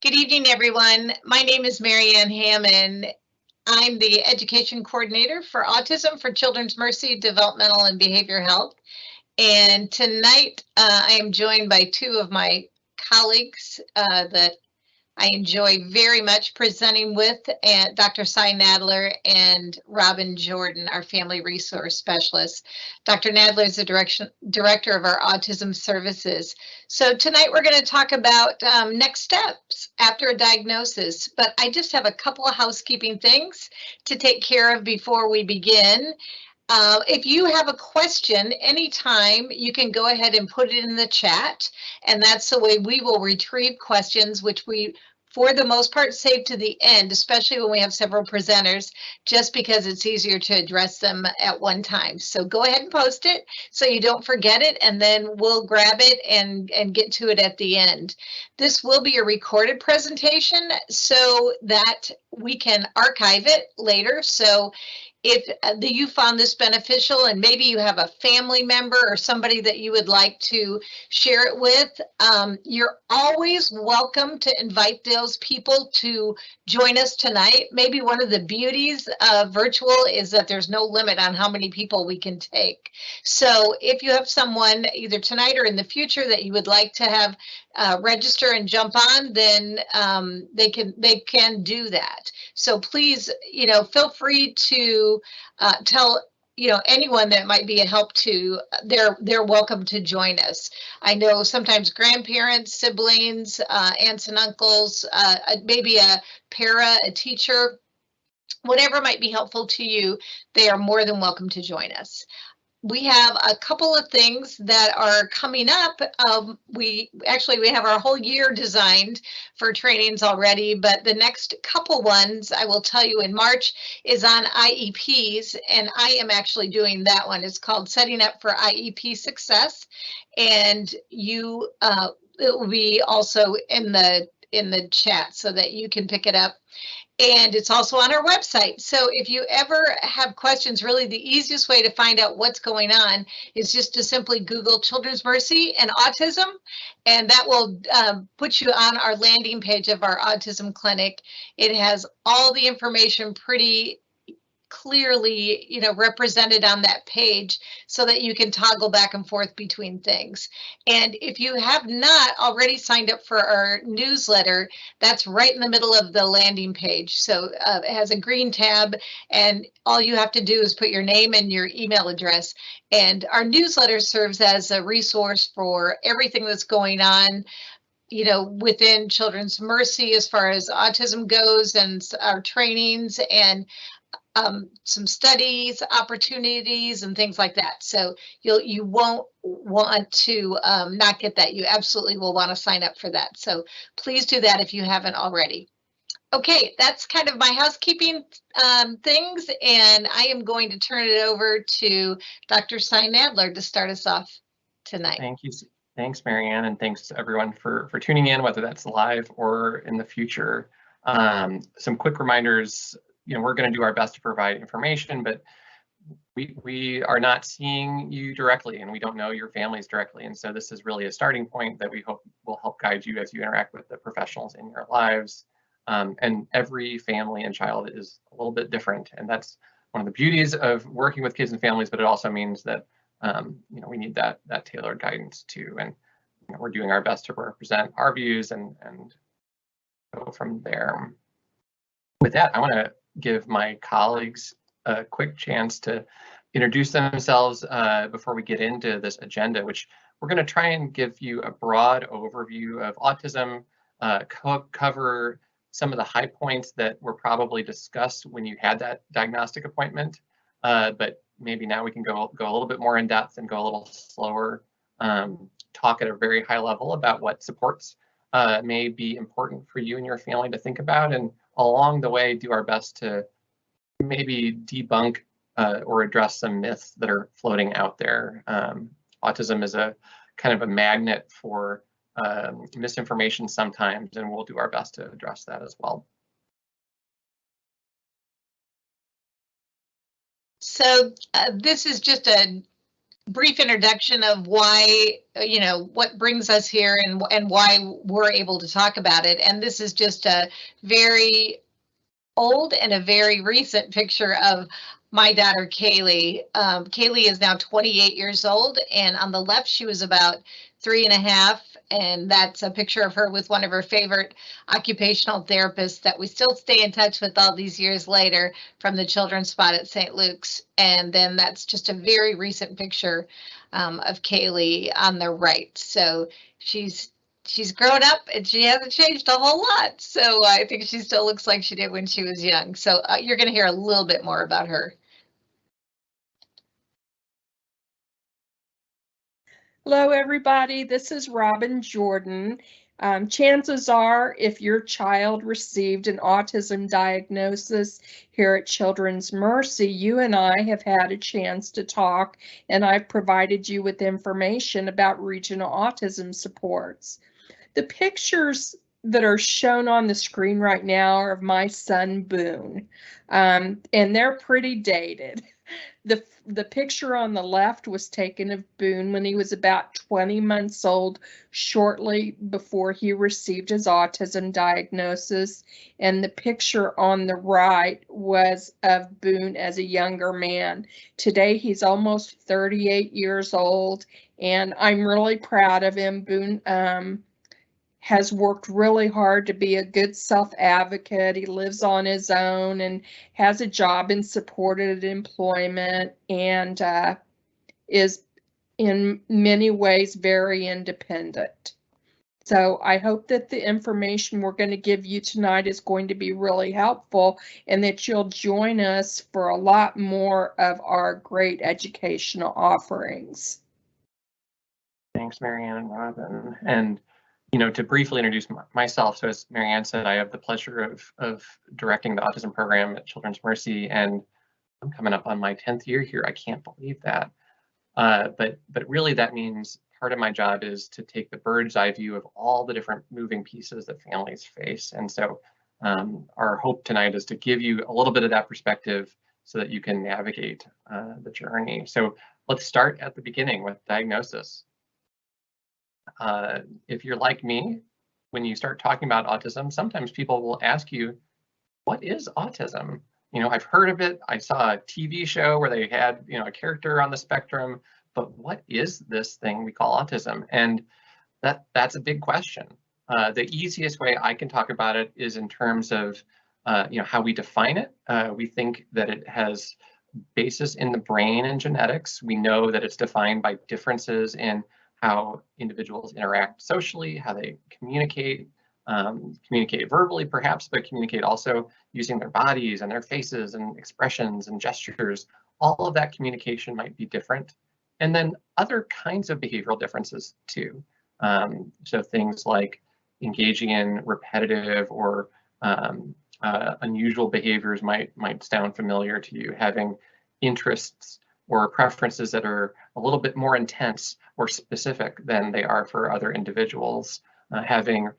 Good evening, everyone. My name is Marianne Hammond. I'm the Education Coordinator for Autism for Children's Mercy, Developmental and Behavior Health. And tonight I am joined by two of my colleagues that I enjoy very much presenting with, Dr. Cy Nadler and Robin Jordan, our family resource specialist. Dr. Nadler is the director of our autism services. So tonight we're going to talk about next steps after a diagnosis, but I just have a couple of housekeeping things to take care of before we begin. If you have a question anytime, you can go ahead and put it in the chat, and that's the way we will retrieve questions, which we, for the most part, save to the end, especially when we have several presenters, just because it's easier to address them at one time. So go ahead and post it so you don't forget it, and then we'll grab it and get to it at the end. This will be a recorded presentation so that we can archive it later. So if you found this beneficial and maybe you have a family member or somebody that you would like to share it with, you're always welcome to invite those people to join us tonight. Maybe one of the beauties of virtual is that there's no limit on how many people we can take. So if you have someone either tonight or in the future that you would like to have register and jump on, then they can do that. So please, feel free to tell anyone that might be a help to. They're welcome to join us. I know sometimes grandparents, siblings, aunts and uncles, maybe a a teacher, whatever might be helpful to you, they are more than welcome to join us. We have a couple of things that are coming up. We have our whole year designed for trainings already, but the next couple ones I will tell you in March is on IEPs, and I am actually doing that one. It's called Setting Up for IEP Success, and it will be also in the chat so that you can pick it up. And it's also on our website. So if you ever have questions, really the easiest way to find out what's going on is just to simply Google Children's Mercy and autism, and that will put you on our landing page of our autism clinic. It has all the information pretty clearly, represented on that page so that you can toggle back and forth between things. And if you have not already signed up for our newsletter, that's right in the middle of the landing page. So it has a green tab, and all you have to do is put your name and your email address. And our newsletter serves as a resource for everything that's going on within Children's Mercy as far as autism goes, and our trainings and some studies, opportunities, and things like that. So you won't want to not get that. You absolutely will want to sign up for that. So please do that if you haven't already. Okay, that's kind of my housekeeping things, and I am going to turn it over to Dr. Cy Nadler to start us off tonight. Thank you. Thanks, Marianne, and thanks to everyone for tuning in, whether that's live or in the future. Some quick reminders. We're going to do our best to provide information, but we are not seeing you directly, and we don't know your families directly. And so this is really a starting point that we hope will help guide you as you interact with the professionals in your lives. And every family and child is a little bit different. And that's one of the beauties of working with kids and families, but it also means that we need that tailored guidance too. And we're doing our best to represent our views and go from there. With that, I want to give my colleagues a quick chance to introduce themselves before we get into this agenda, which we're going to try and give you a broad overview of autism, cover some of the high points that were probably discussed when you had that diagnostic appointment, but maybe now we can go a little bit more in depth and go a little slower, talk at a very high level about what supports may be important for you and your family to think about, and along the way do our best to maybe debunk or address some myths that are floating out there. Autism is a kind of a magnet for misinformation sometimes, and we'll do our best to address that as well. So this is just a brief introduction of why, what brings us here and why we're able to talk about it. And this is just a very old and a very recent picture of my daughter, Kaylee. Kaylee is now 28 years old, and on the left, she was about 3.5, and that's a picture of her with one of her favorite occupational therapists that we still stay in touch with all these years later from the Children's Spot at St. Luke's. And then that's just a very recent picture of Kaylee on the right. So she's grown up and she hasn't changed a whole lot. So I think she still looks like she did when she was young. So you're going to hear a little bit more about her. Hello, everybody. This is Robin Jordan. Chances are, if your child received an autism diagnosis here at Children's Mercy, you and I have had a chance to talk, and I've provided you with information about regional autism supports. The pictures that are shown on the screen right now are of my son, Boone, and they're pretty dated. The picture on the left was taken of Boone when he was about 20 months old, shortly before he received his autism diagnosis. And the picture on the right was of Boone as a younger man. Today, he's almost 38 years old, and I'm really proud of him. Boone has worked really hard to be a good self-advocate. He lives on his own and has a job in supported employment, and is in many ways very independent. So I hope that the information we're going to give you tonight is going to be really helpful, and that you'll join us for a lot more of our great educational offerings. Thanks, Marianne and Robin. And to briefly introduce myself, so as Marianne said, I have the pleasure of directing the autism program at Children's Mercy, and I'm coming up on my 10th year here. I can't believe that. But really that means part of my job is to take the bird's eye view of all the different moving pieces that families face. And so our hope tonight is to give you a little bit of that perspective so that you can navigate the journey. So let's start at the beginning with diagnosis. If you're like me, when you start talking about autism, sometimes people will ask you, what is autism? I've heard of it. I saw a TV show where they had, a character on the spectrum, but what is this thing we call autism? And that's a big question. The easiest way I can talk about it is in terms of, how we define it. We think that it has basis in the brain and genetics. We know that it's defined by differences in how individuals interact socially, how they communicate verbally perhaps, but communicate also using their bodies and their faces and expressions and gestures. All of that communication might be different. And then other kinds of behavioral differences too. So things like engaging in repetitive or unusual behaviors might sound familiar to you, having interests or preferences that are a little bit more intense or specific than they are for other individuals, having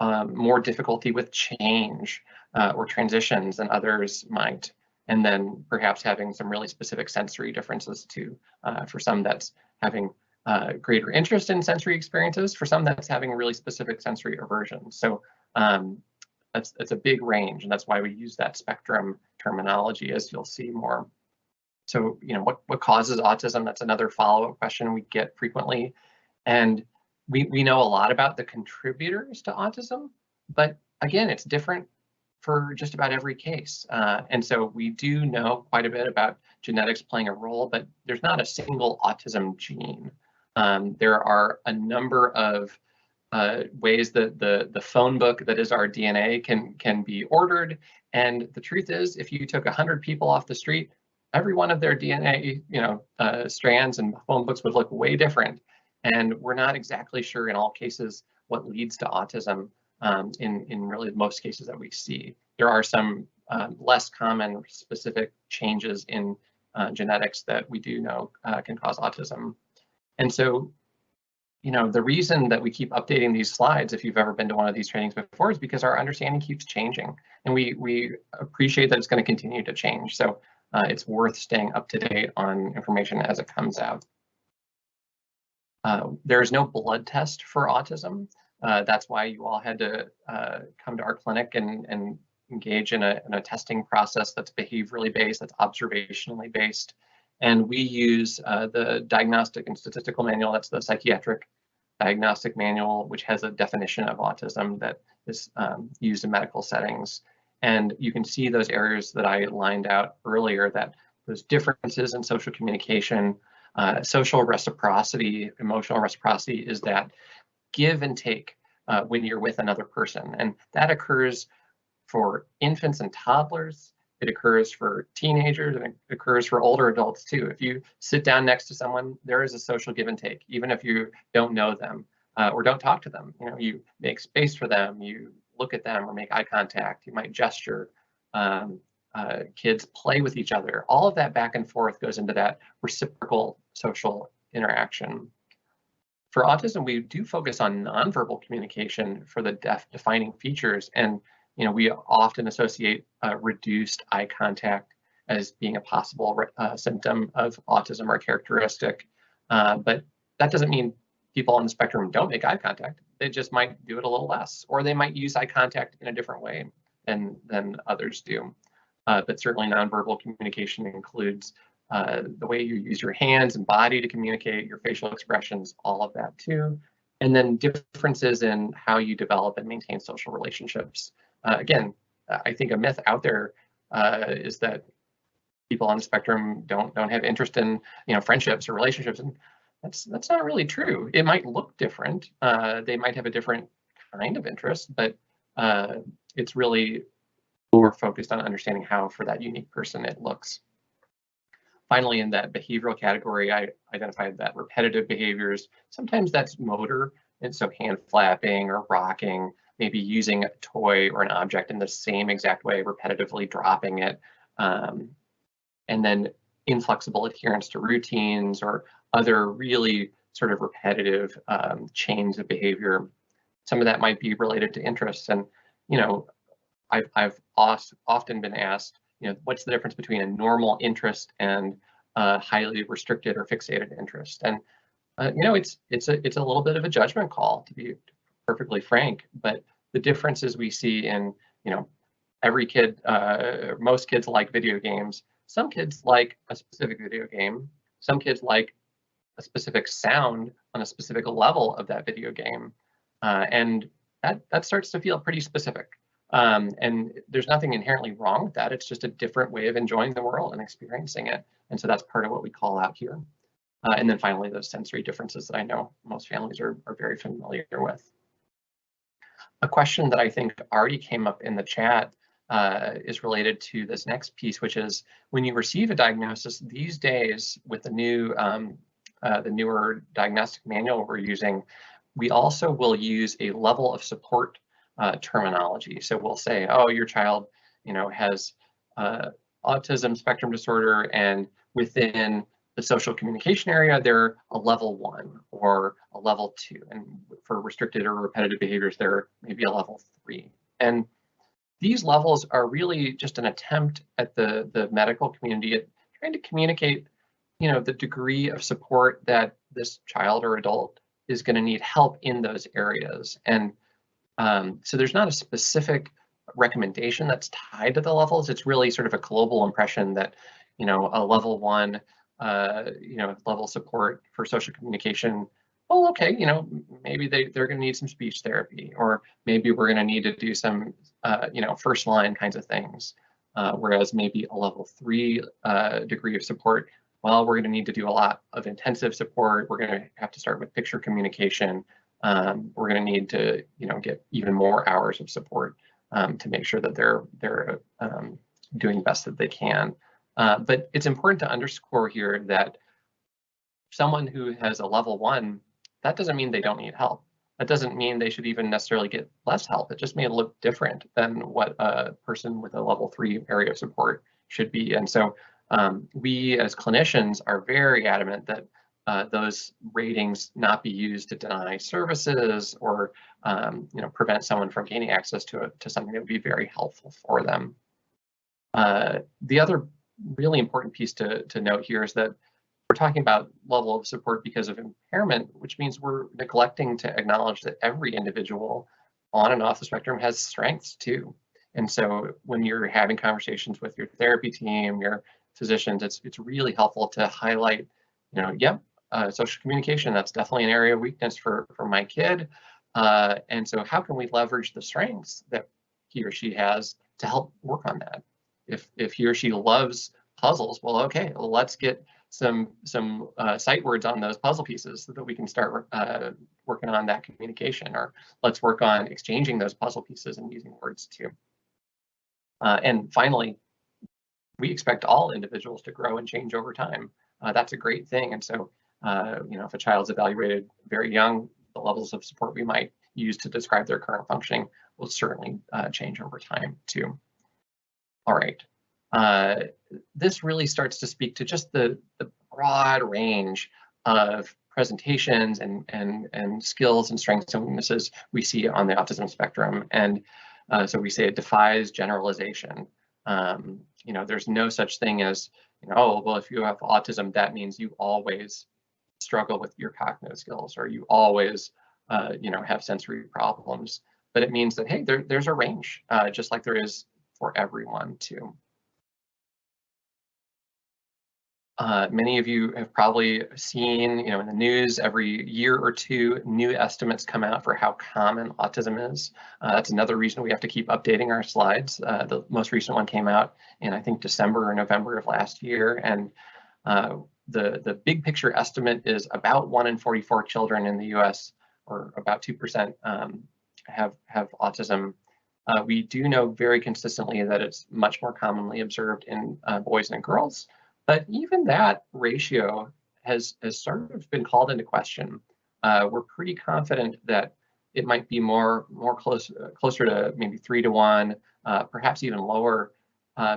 more difficulty with change or transitions than others might, and then perhaps having some really specific sensory differences too. For some, that's having greater interest in sensory experiences. For some, that's having really specific sensory aversion. So that's a big range, and that's why we use that spectrum terminology, as you'll see more. So, what causes autism? That's another follow-up question we get frequently. And we know a lot about the contributors to autism, but again, it's different for just about every case. And so we do know quite a bit about genetics playing a role, but there's not a single autism gene. There are a number of ways that the phone book that is our DNA can be ordered. And the truth is, if you took 100 people off the street, every one of their DNA, strands and phone books would look way different. And we're not exactly sure in all cases what leads to autism in really most cases that we see. There are some less common specific changes in genetics that we do know can cause autism. And so, the reason that we keep updating these slides, if you've ever been to one of these trainings before, is because our understanding keeps changing. And we appreciate that it's going to continue to change. So it's worth staying up to date on information as it comes out. There is no blood test for autism. That's why you all had to come to our clinic and engage in a testing process that's behaviorally based, that's observationally based. And we use the Diagnostic and Statistical Manual, that's the psychiatric diagnostic manual, which has a definition of autism that is used in medical settings. And you can see those areas that I lined out earlier, that those differences in social communication, social reciprocity, emotional reciprocity is that give and take when you're with another person. And that occurs for infants and toddlers. It occurs for teenagers, and it occurs for older adults too. If you sit down next to someone, there is a social give and take, even if you don't know them or don't talk to them. You know, you make space for them, you look at them or make eye contact, you might gesture. Kids play with each other. All of that back and forth goes into that reciprocal social interaction. For autism, we do focus on nonverbal communication for the defining features, and we often associate reduced eye contact as being a possible symptom of autism or characteristic. But that doesn't mean people on the spectrum don't make eye contact. They just might do it a little less, or they might use eye contact in a different way than others do. But certainly nonverbal communication includes the way you use your hands and body to communicate, your facial expressions, all of that too. And then differences in how you develop and maintain social relationships. Again, I think a myth out there is that people on the spectrum don't have interest in friendships or relationships, and that's not really true. It might look different. They might have a different kind of interest, but it's really more focused on understanding how for that unique person it looks. Finally, in that behavioral category, I identified that repetitive behaviors, sometimes that's motor, and so hand flapping or rocking, maybe using a toy or an object in the same exact way, repetitively dropping it, and then inflexible adherence to routines or other really sort of repetitive chains of behavior. Some of that might be related to interests, and I've often been asked, what's the difference between a normal interest and a highly restricted or fixated interest? And it's a little bit of a judgment call, to be perfectly frank. But the differences we see in every kid, most kids like video games. Some kids like a specific video game. Some kids like a specific sound on a specific level of that video game, and that starts to feel pretty specific. And there's nothing inherently wrong with that. It's just a different way of enjoying the world and experiencing it. And so that's part of what we call out here. And then finally, those sensory differences that I know most families are very familiar with. A question that I think already came up in the chat is related to this next piece, which is when you receive a diagnosis these days with the newer diagnostic manual we're using, we also will use a level of support terminology. So we'll say, oh, your child, has autism spectrum disorder, and within the social communication area, they're a level 1 or a level 2. And for restricted or repetitive behaviors, they're maybe a level 3. And these levels are really just an attempt at the medical community at trying to communicate, the degree of support that this child or adult is going to need help in those areas. And so there's not a specific recommendation that's tied to the levels. It's really sort of a global impression that, a level 1, level support for social communication. Well, okay, maybe they're going to need some speech therapy, or maybe we're going to need to do some, first line kinds of things. Whereas maybe a level 3 degree of support, well, we're going to need to do a lot of intensive support. We're going to have to start with picture communication. We're going to need to, get even more hours of support to make sure that they're doing the best that they can. But it's important to underscore here that someone who has a level 1, that doesn't mean they don't need help. That doesn't mean they should even necessarily get less help. It just may look different than what a person with a level 3 area of support should be. And so we as clinicians are very adamant that those ratings not be used to deny services or prevent someone from gaining access to something that would be very helpful for them. The other really important piece to note here is that we're talking about level of support because of impairment, which means we're neglecting to acknowledge that every individual on and off the spectrum has strengths too. And so when you're having conversations with your therapy team, your physicians, it's really helpful to highlight, social communication, that's definitely an area of weakness for my kid. And so how can we leverage the strengths that he or she has to help work on that? If he or she loves puzzles, well, okay, well, let's get some sight words on those puzzle pieces so that we can start working on that communication, or let's work on exchanging those puzzle pieces and using words too. And finally, we expect all individuals to grow and change over time. That's a great thing. And so, if a child's evaluated very young, the levels of support we might use to describe their current functioning will certainly change over time too. All right. This really starts to speak to just the broad range of presentations and skills and strengths and weaknesses we see on the autism spectrum. And so we say it defies generalization. There's no such thing as, oh, well, if you have autism, that means you always struggle with your cognitive skills, or you always, have sensory problems. But it means that, hey, there's a range, just like there is for everyone too. Many of you have probably seen, in the news every year or two, new estimates come out for how common autism is. That's another reason we have to keep updating our slides. The most recent one came out in, I think, December or November of last year. And the big picture estimate is about 1 in 44 children in the US, or about 2%, have autism. We do know very consistently that it's much more commonly observed in boys than girls. But even that ratio has sort of been called into question. We're pretty confident that it might be more closer to maybe 3 to 1, perhaps even lower,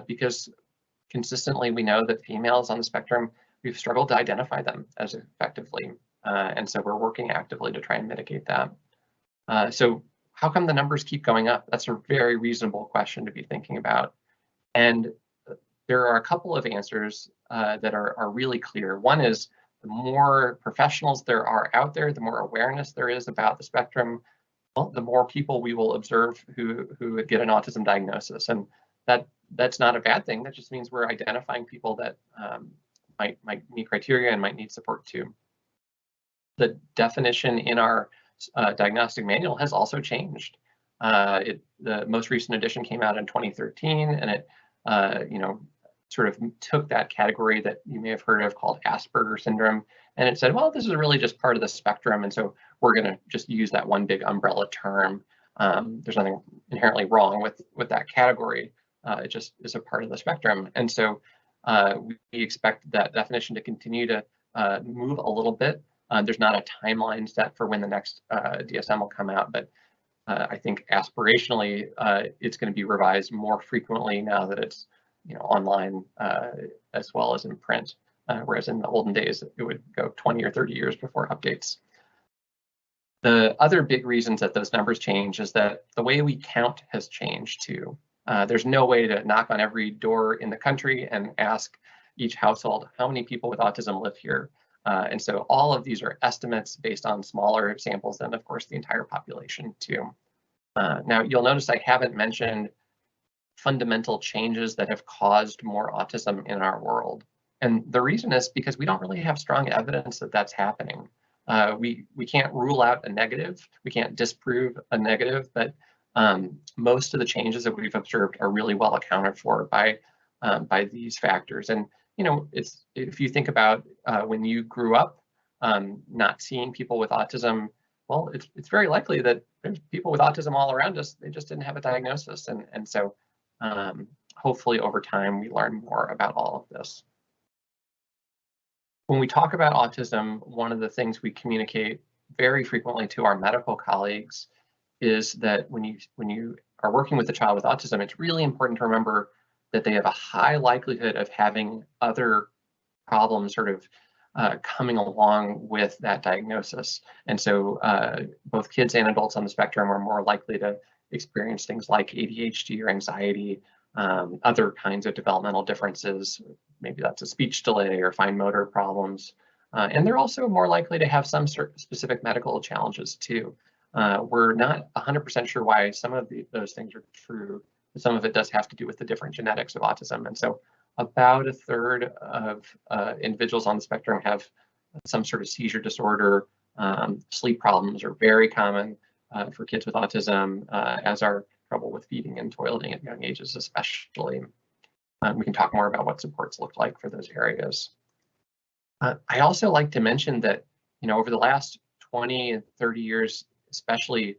because consistently we know that females on the spectrum, we've struggled to identify them as effectively. And so we're working actively to try and mitigate that. So how come the numbers keep going up? That's a very reasonable question to be thinking about. And there are a couple of answers that are really clear. One is, the more professionals there are out there, the more awareness there is about the spectrum, well, the more people we will observe who get an autism diagnosis. And that's not a bad thing. That just means we're identifying people that might meet criteria and might need support too. The definition in our diagnostic manual has also changed. The most recent edition came out in 2013, and it sort of took that category that you may have heard of called Asperger syndrome, and it said, well, this is really just part of the spectrum, and so we're going to just use that one big umbrella term. There's nothing inherently wrong with that category. It just is a part of the spectrum, and so we expect that definition to continue to move a little bit. There's not a timeline set for when the next DSM will come out, but I think aspirationally it's going to be revised more frequently now that it's online as well as in print, whereas in the olden days it would go 20 or 30 years before updates. The other big reasons that those numbers change is that the way we count has changed too. There's no way to knock on every door in the country and ask each household how many people with autism live here. And so all of these are estimates based on smaller samples than, of course, the entire population too. Now, you'll notice I haven't mentioned fundamental changes that have caused more autism in our world. And the reason is because we don't really have strong evidence that that's happening. We can't rule out a negative, we can't disprove a negative, but most of the changes that we've observed are really well accounted for by these factors. And if you think about when you grew up not seeing people with autism, well, it's very likely that there's people with autism all around us. They just didn't have a diagnosis, and so hopefully over time we learn more about all of this. When we talk about autism, one of the things we communicate very frequently to our medical colleagues is that when you are working with a child with autism, it's really important to remember that they have a high likelihood of having other problems sort of coming along with that diagnosis. And so both kids and adults on the spectrum are more likely to experience things like ADHD or anxiety, other kinds of developmental differences. Maybe that's a speech delay or fine motor problems. And they're also more likely to have some specific medical challenges too. We're not 100% sure why some of those things are true. Some of it does have to do with the different genetics of autism. And so about a third of individuals on the spectrum have some sort of seizure disorder. Sleep problems are very common for kids with autism, as are trouble with feeding and toileting at young ages, especially. We can talk more about what supports look like for those areas. I also like to mention that, over the last 20 and 30 years, especially,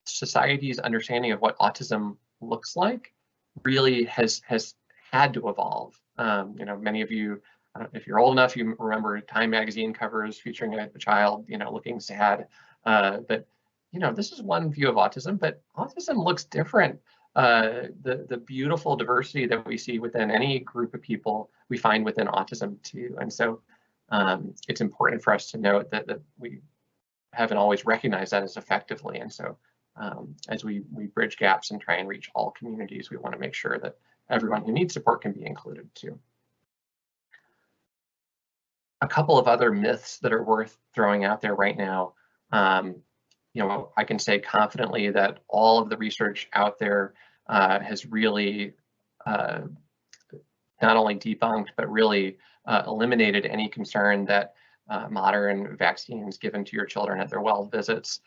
society's understanding of what autism looks like really has had to evolve. Many of you, if you're old enough, you remember Time magazine covers featuring a child, looking sad. But this is one view of autism, but autism looks different. The beautiful diversity that we see within any group of people, we find within autism too. And so it's important for us to note that we haven't always recognized that as effectively. And so as we bridge gaps and try and reach all communities, we want to make sure that everyone who needs support can be included too. A couple of other myths that are worth throwing out there right now. I can say confidently that all of the research out there has really not only debunked, but really eliminated any concern that modern vaccines given to your children at their well visits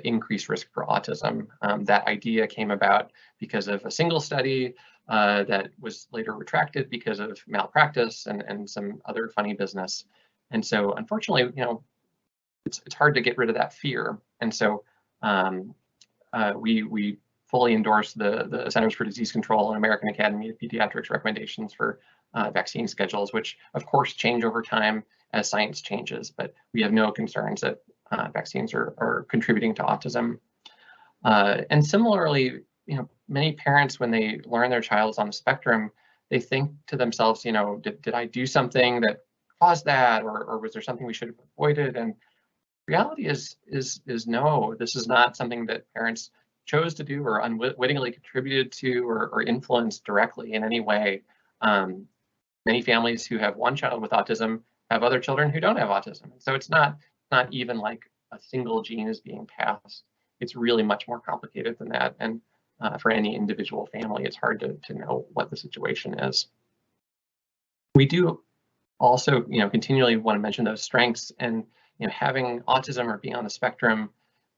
increase risk for autism. That idea came about because of a single study that was later retracted because of malpractice and some other funny business. And so unfortunately, it's hard to get rid of that fear. And so we fully endorse the Centers for Disease Control and American Academy of Pediatrics recommendations for vaccine schedules, which of course change over time as science changes, but we have no concerns that vaccines are contributing to autism. And similarly, many parents, when they learn their child is on the spectrum, they think to themselves, did I do something that caused that, or was there something we should have avoided? And reality is no, this is not something that parents chose to do or unwittingly contributed to or influenced directly in any way. Many families who have one child with autism have other children who don't have autism. So it's not even like a single gene is being passed. It's really much more complicated than that. And for any individual family, it's hard to know what the situation is. We do also, continually want to mention those strengths. And having autism or being on the spectrum,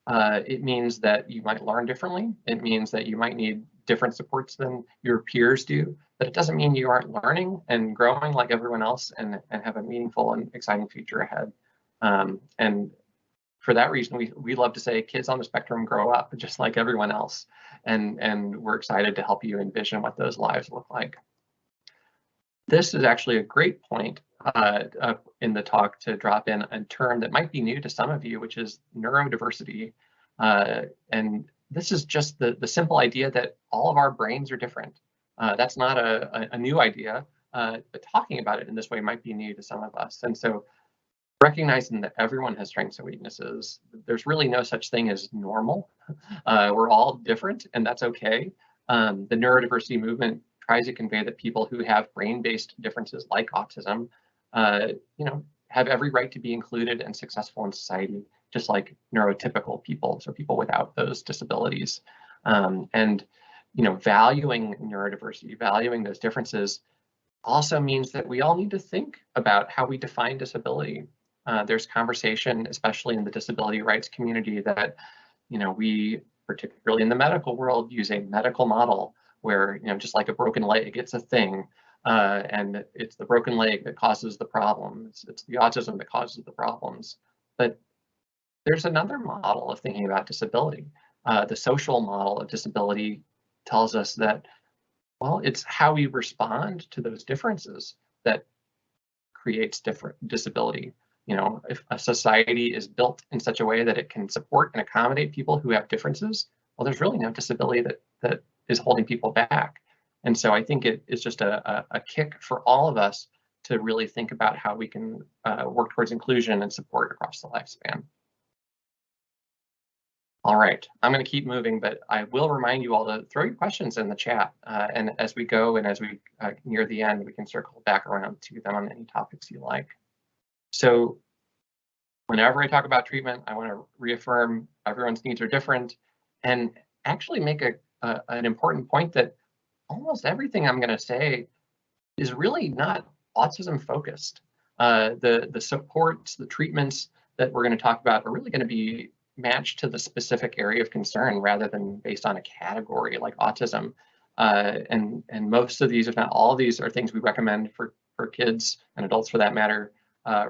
it means that you might learn differently. It means that you might need different supports than your peers do, but it doesn't mean you aren't learning and growing like everyone else and have a meaningful and exciting future ahead. And for that reason, we love to say kids on the spectrum grow up just like everyone else. And we're excited to help you envision what those lives look like. This is actually a great point in the talk to drop in a term that might be new to some of you, which is neurodiversity. And this is just the simple idea that all of our brains are different. That's not a new idea, but talking about it in this way might be new to some of us. And so recognizing that everyone has strengths and weaknesses, there's really no such thing as normal. We're all different, and that's okay. The neurodiversity movement tries to convey that people who have brain-based differences like autism, have every right to be included and successful in society, just like neurotypical people, so people without those disabilities. And valuing neurodiversity, valuing those differences also means that we all need to think about how we define disability. There's conversation, especially in the disability rights community, that we, particularly in the medical world, use a medical model where just like a broken leg, it's a thing, and it's the broken leg that causes the problem. It's the autism that causes the problems. But there's another model of thinking about disability. The social model of disability tells us that, well, it's how we respond to those differences that creates different disability. If a society is built in such a way that it can support and accommodate people who have differences, well, there's really no disability that is holding people back. And so I think it is just a kick for all of us to really think about how we can work towards inclusion and support across the lifespan. All right, I'm going to keep moving, but I will remind you all to throw your questions in the chat. And as we go and as we near the end, we can circle back around to them on any topics you like. So whenever I talk about treatment, I want to reaffirm everyone's needs are different and actually make an important point that almost everything I'm going to say is really not autism focused. The supports, the treatments that we're going to talk about are really going to be matched to the specific area of concern rather than based on a category like autism. And most of these, if not all of these, are things we recommend for kids and adults for that matter,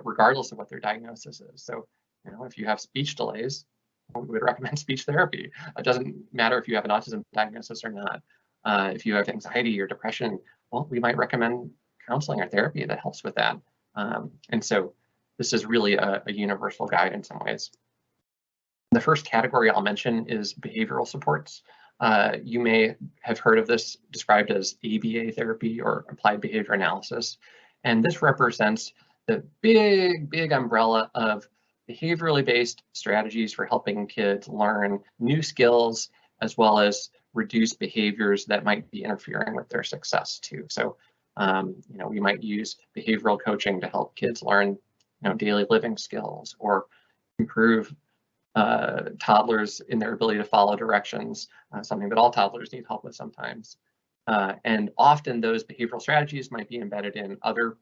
regardless of what their diagnosis is. So, you know, if you have speech delays, we would recommend speech therapy. It doesn't matter if you have an autism diagnosis or not. If you have anxiety or depression, well, we might recommend counseling or therapy that helps with that. And so this is really a universal guide in some ways. The first category I'll mention is behavioral supports. You may have heard of this described as ABA therapy or applied behavior analysis. And this represents the big umbrella of behaviorally based strategies for helping kids learn new skills as well as reduce behaviors that might be interfering with their success too. So, you know, we might use behavioral coaching to help kids learn, you know, daily living skills or improve toddlers in their ability to follow directions, something that all toddlers need help with sometimes. And often those behavioral strategies might be embedded in other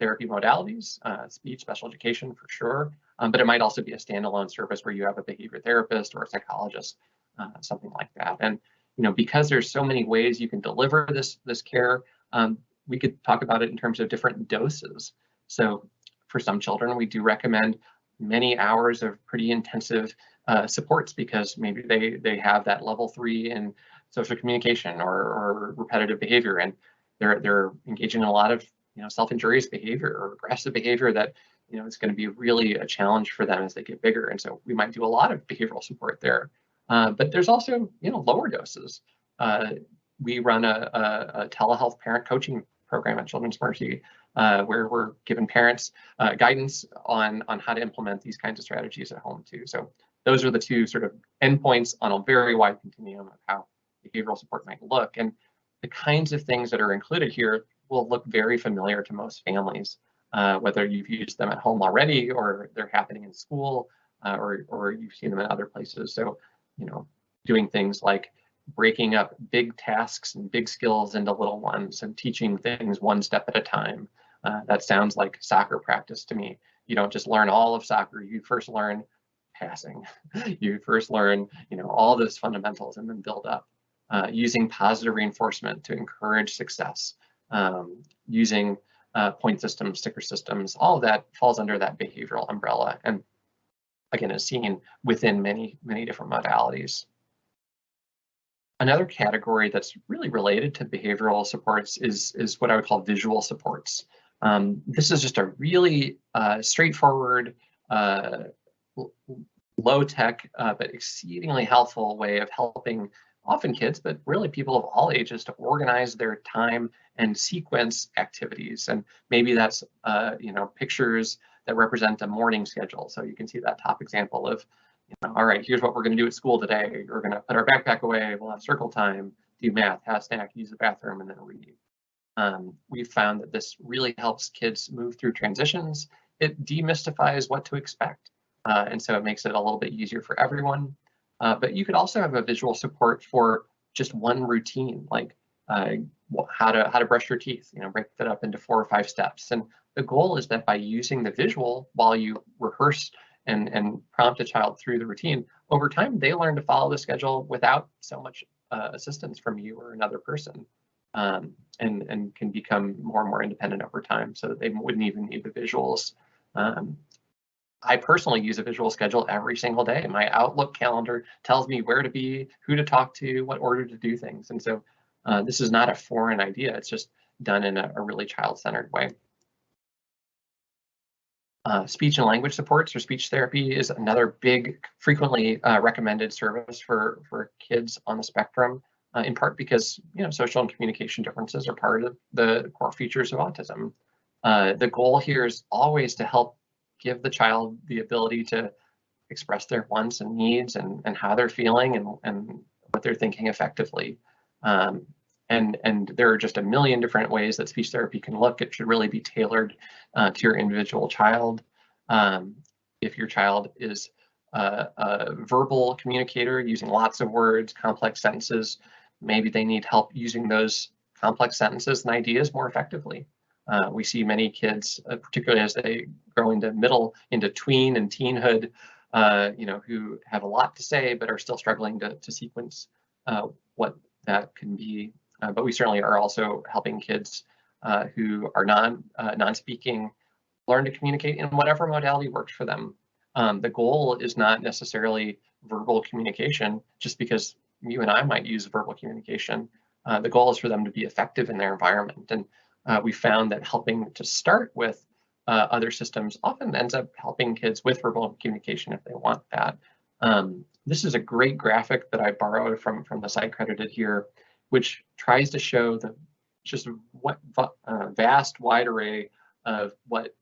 therapy modalities, speech, special education for sure, but it might also be a standalone service where you have a behavior therapist or a psychologist, something like that. And you know, because there's so many ways you can deliver this care, we could talk about it in terms of different doses. So for some children, we do recommend many hours of pretty intensive supports because maybe they have that level 3 in social communication or repetitive behavior, and they're engaging in a lot of, you know, self-injurious behavior or aggressive behavior that, you know, it's going to be really a challenge for them as they get bigger. And so we might do a lot of behavioral support there. But there's also, you know, lower doses. We run a telehealth parent coaching program at Children's Mercy where we're giving parents guidance on how to implement these kinds of strategies at home too. So those are the two sort of endpoints on a very wide continuum of how behavioral support might look. And the kinds of things that are included here will look very familiar to most families, whether you've used them at home already or they're happening in school or you've seen them in other places. So, you know, doing things like breaking up big tasks and big skills into little ones and teaching things one step at a time. That sounds like soccer practice to me. You don't just learn all of soccer. You first learn passing. You first learn, you know, all those fundamentals and then build up. Using positive reinforcement to encourage success. Using point systems, sticker systems, all of that falls under that behavioral umbrella. And again, is seen within many different modalities. Another category that's really related to behavioral supports is what I would call visual supports. This is just a really straightforward, low-tech, but exceedingly helpful way of helping often kids, but really people of all ages to organize their time and sequence activities. And maybe that's, you know, pictures that represent a morning schedule. So you can see that top example of, you know, all right, here's what we're going to do at school today. We're going to put our backpack away. We'll have circle time, do math, have a snack, use the bathroom, and then read. We've found that this really helps kids move through transitions. It demystifies what to expect. And so it makes it a little bit easier for everyone. But you could also have a visual support for just one routine, like how to brush your teeth, you know, break that up into 4 or 5 steps. And the goal is that by using the visual while you rehearse and prompt a child through the routine, over time, they learn to follow the schedule without so much assistance from you or another person, and can become more and more independent over time so that they wouldn't even need the visuals. I personally use a visual schedule every single day. My Outlook calendar tells me where to be, who to talk to, what order to do things. And so this is not a foreign idea. It's just done in a really child-centered way. Speech and language supports or speech therapy is another big, frequently recommended service for kids on the spectrum, in part because, you know, social and communication differences are part of the core features of autism. The goal here is always to help give the child the ability to express their wants and needs and how they're feeling and what they're thinking effectively. And there are just a million different ways that speech therapy can look. It should really be tailored to your individual child. If your child is a verbal communicator using lots of words, complex sentences, maybe they need help using those complex sentences and ideas more effectively. We see many kids, particularly as they grow into tween and teenhood, who have a lot to say but are still struggling to sequence what that can be. But we certainly are also helping kids who are non-speaking learn to communicate in whatever modality works for them. The goal is not necessarily verbal communication, just because you and I might use verbal communication. The goal is for them to be effective in their environment. And we found that helping to start with other systems often ends up helping kids with verbal communication if they want that. This is a great graphic that I borrowed from the site credited here, which tries to show the vast wide array of what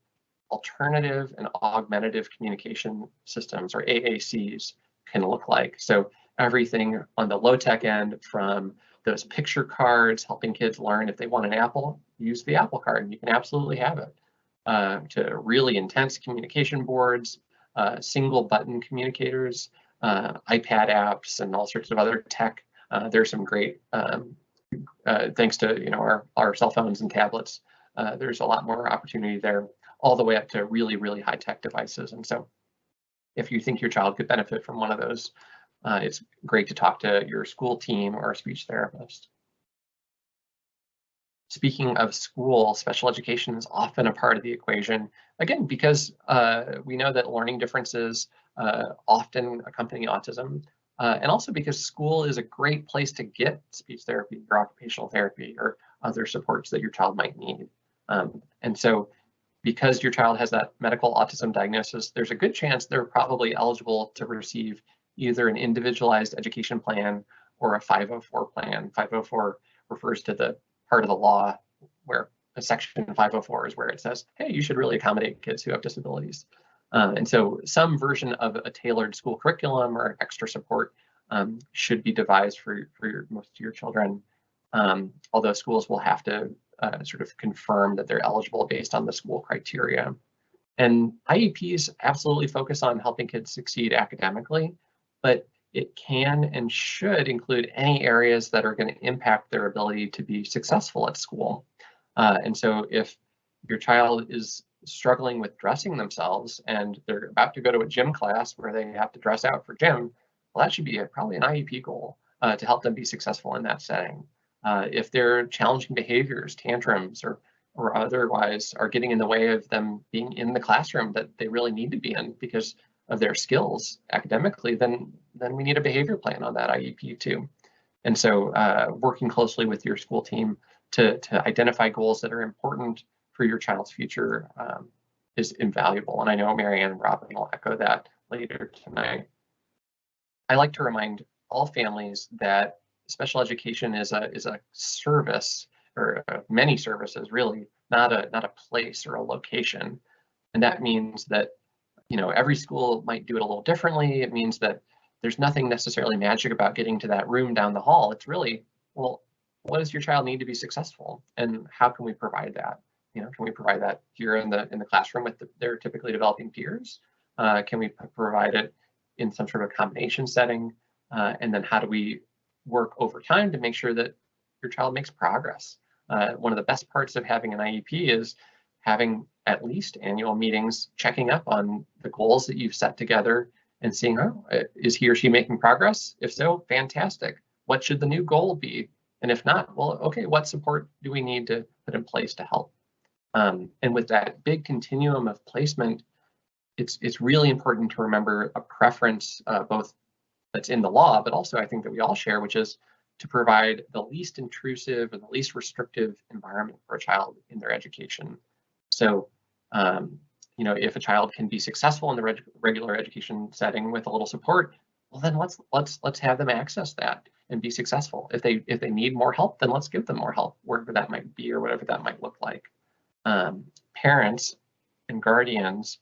alternative and augmentative communication systems, or AACs, can look like. So everything on the low-tech end, from those picture cards helping kids learn if they want an apple, use the Apple card and you can absolutely have it, to really intense communication boards, single button communicators, iPad apps, and all sorts of other tech. There's some great, thanks to our cell phones and tablets, there's a lot more opportunity there, all the way up to really, really high tech devices. And so if you think your child could benefit from one of those, it's great to talk to your school team or a speech therapist. Speaking of school, special education is often a part of the equation, again, because we know that learning differences often accompany autism, and also because school is a great place to get speech therapy or occupational therapy or other supports that your child might need. And so because your child has that medical autism diagnosis, there's a good chance they're probably eligible to receive either an individualized education plan or a 504 plan. 504 refers to the part of the law where a section 504 is where it says, hey, you should really accommodate kids who have disabilities. And so some version of a tailored school curriculum or extra support should be devised for most of your children, although schools will have to sort of confirm that they're eligible based on the school criteria. And IEPs absolutely focus on helping kids succeed academically, but it can and should include any areas that are going to impact their ability to be successful at school. And so if your child is struggling with dressing themselves and they're about to go to a gym class where they have to dress out for gym, well, that should be probably an IEP goal to help them be successful in that setting. If their challenging behaviors, tantrums, or otherwise are getting in the way of them being in the classroom that they really need to be in because of their skills academically, then we need a behavior plan on that IEP too. And so working closely with your school team to identify goals that are important for your child's future is invaluable. And I know Marianne and Robin will echo that later tonight. I like to remind all families that special education is a service, or many services really, not a place or a location. And that means that every school might do it a little differently. It means that there's nothing necessarily magic about getting to that room down the hall. It's really, well, what does your child need to be successful, and how can we provide that? Can we provide that here in the classroom with their typically developing peers? Can we provide it in some sort of combination setting? And then how do we work over time to make sure that your child makes progress? One of the best parts of having an IEP is having at least annual meetings, checking up on the goals that you've set together and seeing, is he or she making progress? If so, fantastic. What should the new goal be? And if not, well, okay, what support do we need to put in place to help? And with that big continuum of placement, it's really important to remember a preference, both that's in the law, but also I think that we all share, which is to provide the least intrusive and the least restrictive environment for a child in their education. So, if a child can be successful in the regular education setting with a little support, well, then let's have them access that and be successful. If they need more help, then let's give them more help, wherever that might be or whatever that might look like. Parents and guardians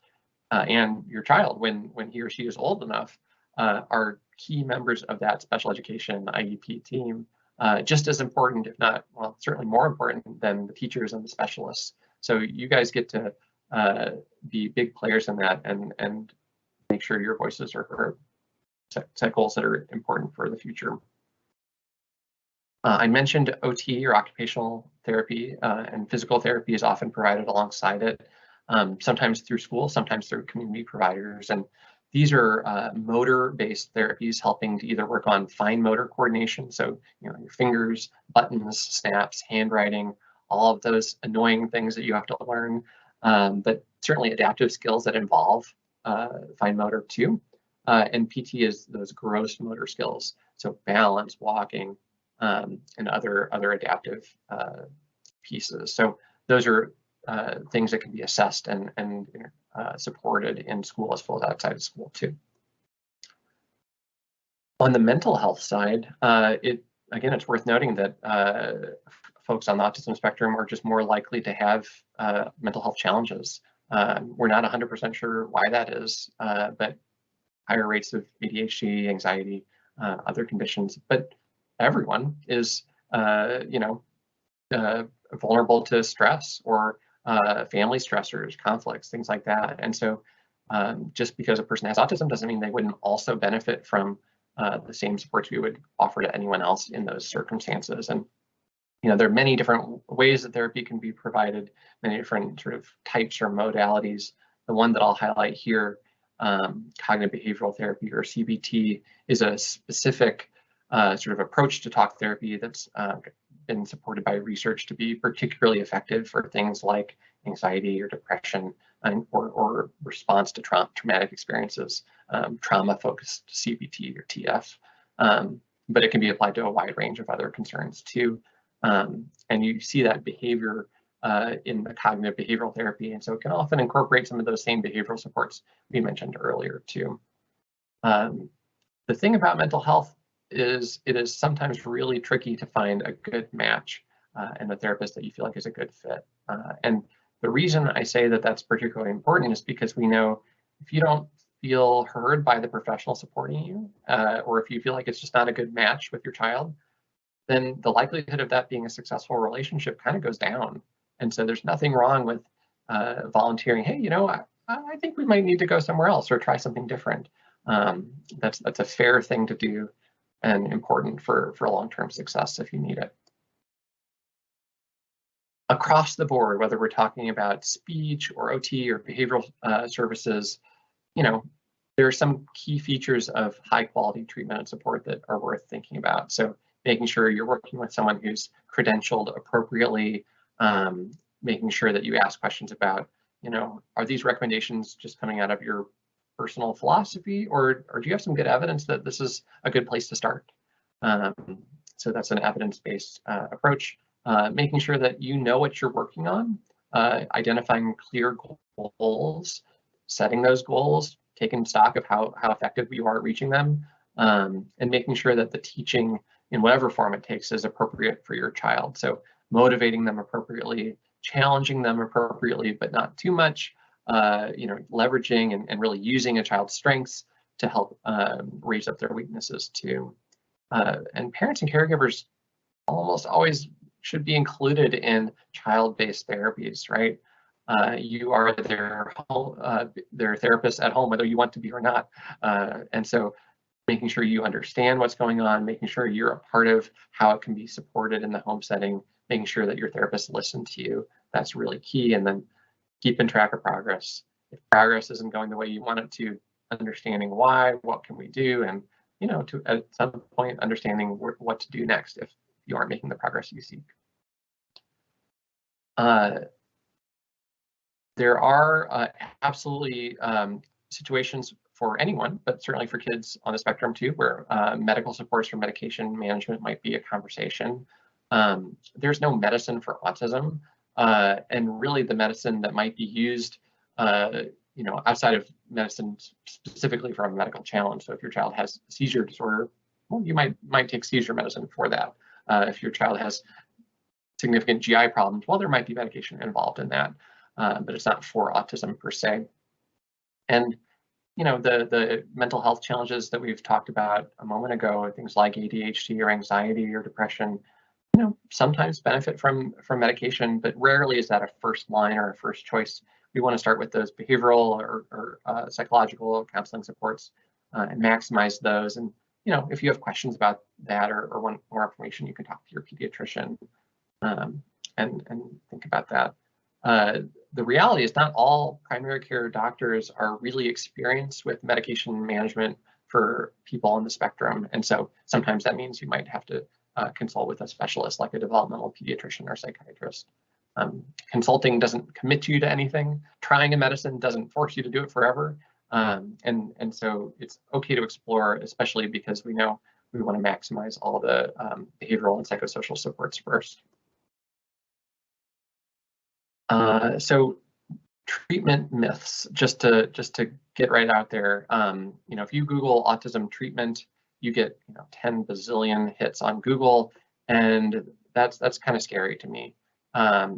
and your child, when he or she is old enough, are key members of that special education IEP team, just as important, if not, well, certainly more important than the teachers and the specialists. So you guys get to be big players in that and make sure your voices are heard. Set goals that are important for the future. I mentioned OT, or occupational therapy, and physical therapy is often provided alongside it, sometimes through school, sometimes through community providers. And these are motor-based therapies helping to either work on fine motor coordination, so your fingers, buttons, snaps, handwriting, all of those annoying things that you have to learn, but certainly adaptive skills that involve fine motor too. And PT is those gross motor skills, so balance, walking, and other adaptive pieces. So those are things that can be assessed and supported in school as well as outside of school too. On the mental health side, it's worth noting that folks on the autism spectrum are just more likely to have mental health challenges. We're not 100% sure why that is, but higher rates of ADHD, anxiety, other conditions, but everyone is, vulnerable to stress or family stressors, conflicts, things like that. And so just because a person has autism doesn't mean they wouldn't also benefit from the same supports we would offer to anyone else in those circumstances. And there are many different ways that therapy can be provided, many different sort of types or modalities. The one that I'll highlight here, cognitive behavioral therapy, or CBT, is a specific sort of approach to talk therapy that's been supported by research to be particularly effective for things like anxiety or depression, or response to traumatic experiences, trauma-focused CBT or TF. But it can be applied to a wide range of other concerns too. And you see that behavior in the cognitive behavioral therapy, and so it can often incorporate some of those same behavioral supports we mentioned earlier too. The thing about mental health is it is sometimes really tricky to find a good match and a therapist that you feel like is a good fit. And the reason I say that that's particularly important is because we know if you don't feel heard by the professional supporting you, or if you feel like it's just not a good match with your child, then the likelihood of that being a successful relationship kind of goes down. And so there's nothing wrong with volunteering, hey, I think we might need to go somewhere else or try something different. That's a fair thing to do and important for long-term success if you need it. Across the board, whether we're talking about speech or OT or behavioral services, there are some key features of high quality treatment and support that are worth thinking about. So making sure you're working with someone who's credentialed appropriately, making sure that you ask questions about, are these recommendations just coming out of your personal philosophy, or do you have some good evidence that this is a good place to start? So that's an evidence-based approach. Making sure that you know what you're working on, identifying clear goals, setting those goals, taking stock of how effective you are at reaching them, and making sure that the teaching in whatever form it takes is appropriate for your child. So motivating them appropriately, challenging them appropriately, but not too much, leveraging and really using a child's strengths to help raise up their weaknesses too. And parents and caregivers almost always should be included in child-based therapies, right? You are their therapist at home, whether you want to be or not. And so making sure you understand what's going on, making sure you're a part of how it can be supported in the home setting, making sure that your therapist listens to you, that's really key. And then keeping track of progress. If progress isn't going the way you want it to, understanding why, what can we do, and to at some point understanding what to do next if you aren't making the progress you seek. There are absolutely situations for anyone, but certainly for kids on the spectrum too, where medical supports for medication management might be a conversation. There's no medicine for autism, and really the medicine that might be used, outside of medicine specifically for a medical challenge. So if your child has seizure disorder, well, you might take seizure medicine for that. If your child has significant GI problems, well, there might be medication involved in that, but it's not for autism per se. And the mental health challenges that we've talked about a moment ago, things like ADHD or anxiety or depression, sometimes benefit from medication, but rarely is that a first line or a first choice. We want to start with those behavioral or psychological counseling supports and maximize those. And if you have questions about that or want more information, you can talk to your pediatrician and think about that. The reality is not all primary care doctors are really experienced with medication management for people on the spectrum. And so sometimes that means you might have to consult with a specialist like a developmental pediatrician or psychiatrist. Consulting doesn't commit you to anything. Trying a medicine doesn't force you to do it forever. And so it's okay to explore, especially because we know we want to maximize all the behavioral and psychosocial supports first. So treatment myths, just to get right out there. If you Google autism treatment, you get 10 bazillion hits on Google, and that's kind of scary to me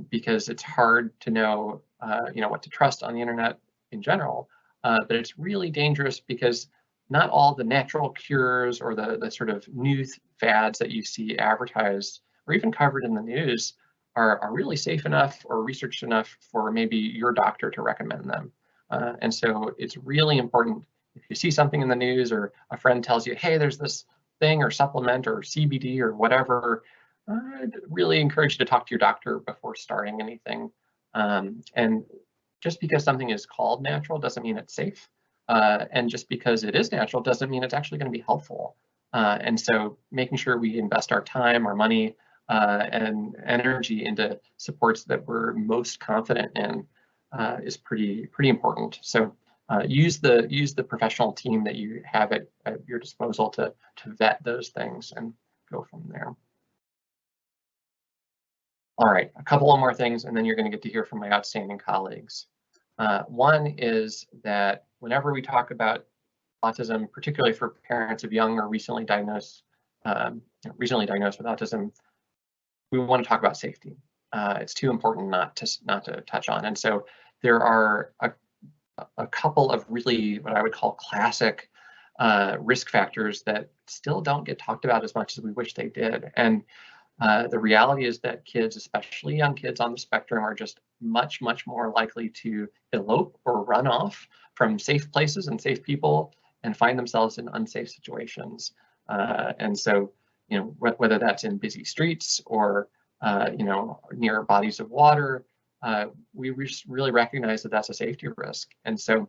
because it's hard to know what to trust on the internet in general. But it's really dangerous because not all the natural cures or the sort of new fads that you see advertised or even covered in the news are really safe enough or researched enough for maybe your doctor to recommend them. And so it's really important if you see something in the news or a friend tells you, hey, there's this thing or supplement or CBD or whatever, I'd really encourage you to talk to your doctor before starting anything. And just because something is called natural doesn't mean it's safe. And just because it is natural doesn't mean it's actually going to be helpful. And so making sure we invest our time, our money, and energy into supports that we're most confident in is pretty important. So use the professional team that you have at your disposal to vet those things and go from there. All right, a couple of more things, and then you're going to get to hear from my outstanding colleagues. One is that whenever we talk about autism, particularly for parents of young or recently diagnosed with autism, we want to talk about safety. It's too important not to touch on. And so there are a couple of really what I would call classic risk factors that still don't get talked about as much as we wish they did. And the reality is that kids, especially young kids on the spectrum, are just much more likely to elope or run off from safe places and safe people and find themselves in unsafe situations. And so, whether that's in busy streets or near bodies of water, we really recognize that that's a safety risk. And so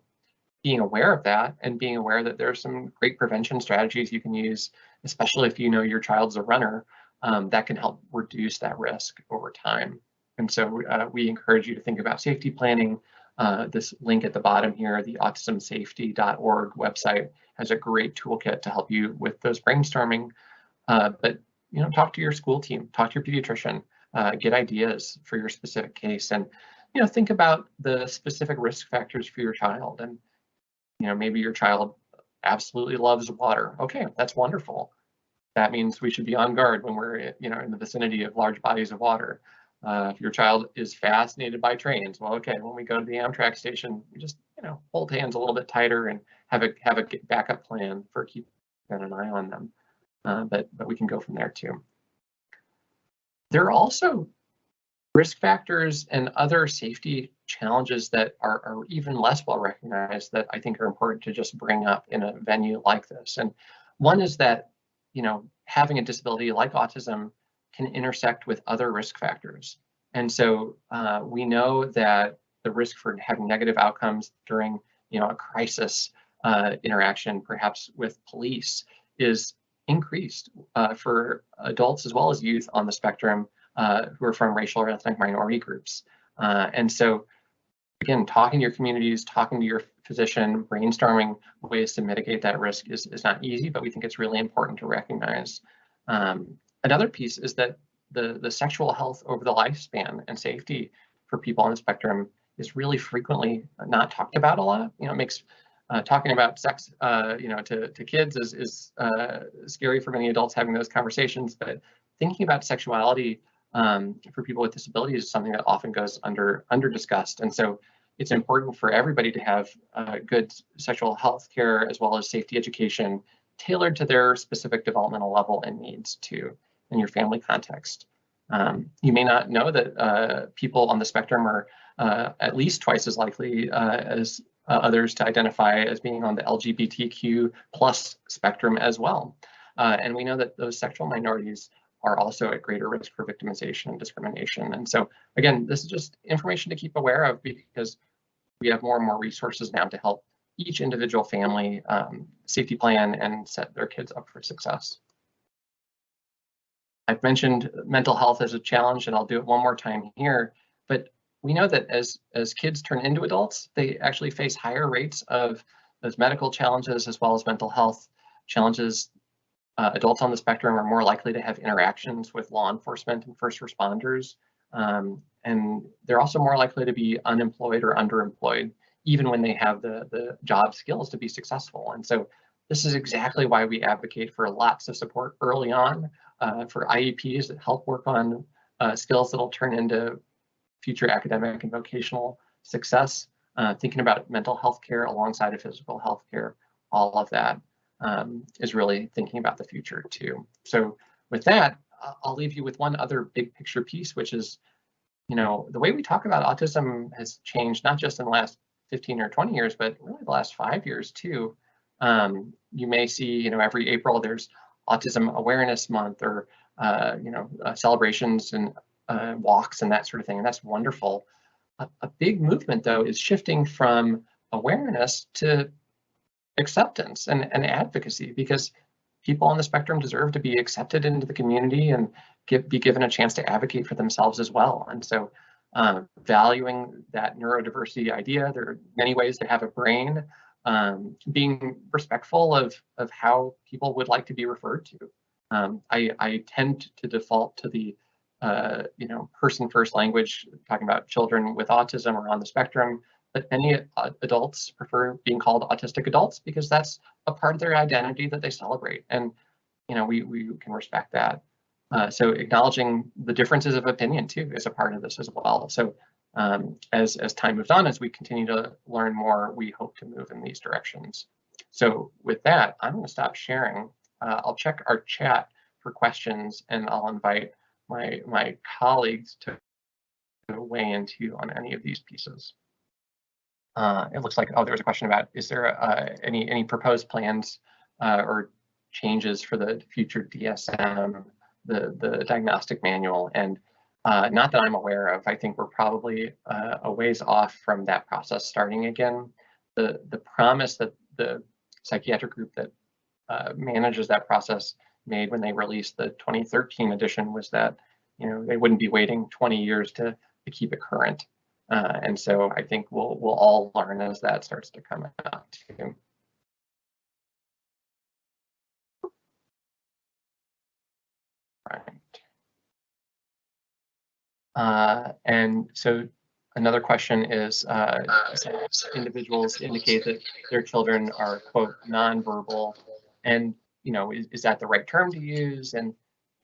being aware of that and being aware that there are some great prevention strategies you can use, especially if your child's a runner, that can help reduce that risk over time. And so we encourage you to think about safety planning. This link at the bottom here, the autismsafety.org website, has a great toolkit to help you with those brainstorming. But talk to your school team, talk to your pediatrician, get ideas for your specific case, and think about the specific risk factors for your child. And maybe your child absolutely loves water. Okay, that's wonderful. That means we should be on guard when we're in the vicinity of large bodies of water. If your child is fascinated by trains, well, okay, when we go to the Amtrak station, we just hold hands a little bit tighter and have a backup plan for keeping an eye on them. But we can go from there too. There are also risk factors and other safety challenges that are even less well recognized that I think are important to just bring up in a venue like this. And one is that having a disability like autism can intersect with other risk factors. And so we know that the risk for having negative outcomes during a crisis interaction, perhaps with police, is increased for adults as well as youth on the spectrum who are from racial or ethnic minority groups. And so again, talking to your communities, talking to your physician, brainstorming ways to mitigate that risk is not easy, but we think it's really important to recognize. Another piece is that the sexual health over the lifespan and safety for people on the spectrum is really frequently not talked about a lot. It makes talking about sex, to kids is scary for many adults having those conversations, but thinking about sexuality for people with disabilities is something that often goes under discussed. And so, it's important for everybody to have good sexual health care as well as safety education tailored to their specific developmental level and needs too in your family context. You may not know that people on the spectrum are at least twice as likely as others to identify as being on the LGBTQ plus spectrum as well. And we know that those sexual minorities are also at greater risk for victimization and discrimination. And so again, this is just information to keep aware of because we have more and more resources now to help each individual family safety plan and set their kids up for success. I've mentioned mental health as a challenge, and I'll do it one more time here, but we know that as kids turn into adults, they actually face higher rates of those medical challenges as well as mental health challenges. Adults on the spectrum are more likely to have interactions with law enforcement and first responders, and they're also more likely to be unemployed or underemployed, even when they have the job skills to be successful. And so this is exactly why we advocate for lots of support early on for IEPs that help work on skills that'll turn into future academic and vocational success, thinking about mental health care alongside of physical health care, all of that is really thinking about the future too. So with that, I'll leave you with one other big picture piece, which is, the way we talk about autism has changed, not just in the last 15 or 20 years, but really the last 5 years too. You may see, every April there's Autism Awareness Month or, celebrations and walks and that sort of thing, and that's wonderful. A big movement though is shifting from awareness to acceptance and advocacy, because people on the spectrum deserve to be accepted into the community and be given a chance to advocate for themselves as well. And so valuing that neurodiversity idea, there are many ways to have a brain, being respectful of how people would like to be referred to. I tend to default to the person first language, talking about children with autism or on the spectrum, but many adults prefer being called autistic adults because that's a part of their identity that they celebrate. And, we can respect that. So acknowledging the differences of opinion too is a part of this as well. So as time moves on, as we continue to learn more, we hope to move in these directions. So with that, I'm going to stop sharing. I'll check our chat for questions, and I'll invite my colleagues to weigh into on any of these pieces. It looks like, there was a question about, is there any proposed plans or changes for the future DSM, the diagnostic manual? And not that I'm aware of. I think we're probably a ways off from that process starting again. The promise that the psychiatric group that manages that process made when they released the 2013 edition was that they wouldn't be waiting 20 years to keep it current. And so I think we'll all learn as that starts to come out too. Right. And so another question is, individuals indicate that their children are, quote, nonverbal, and is that the right term to use? And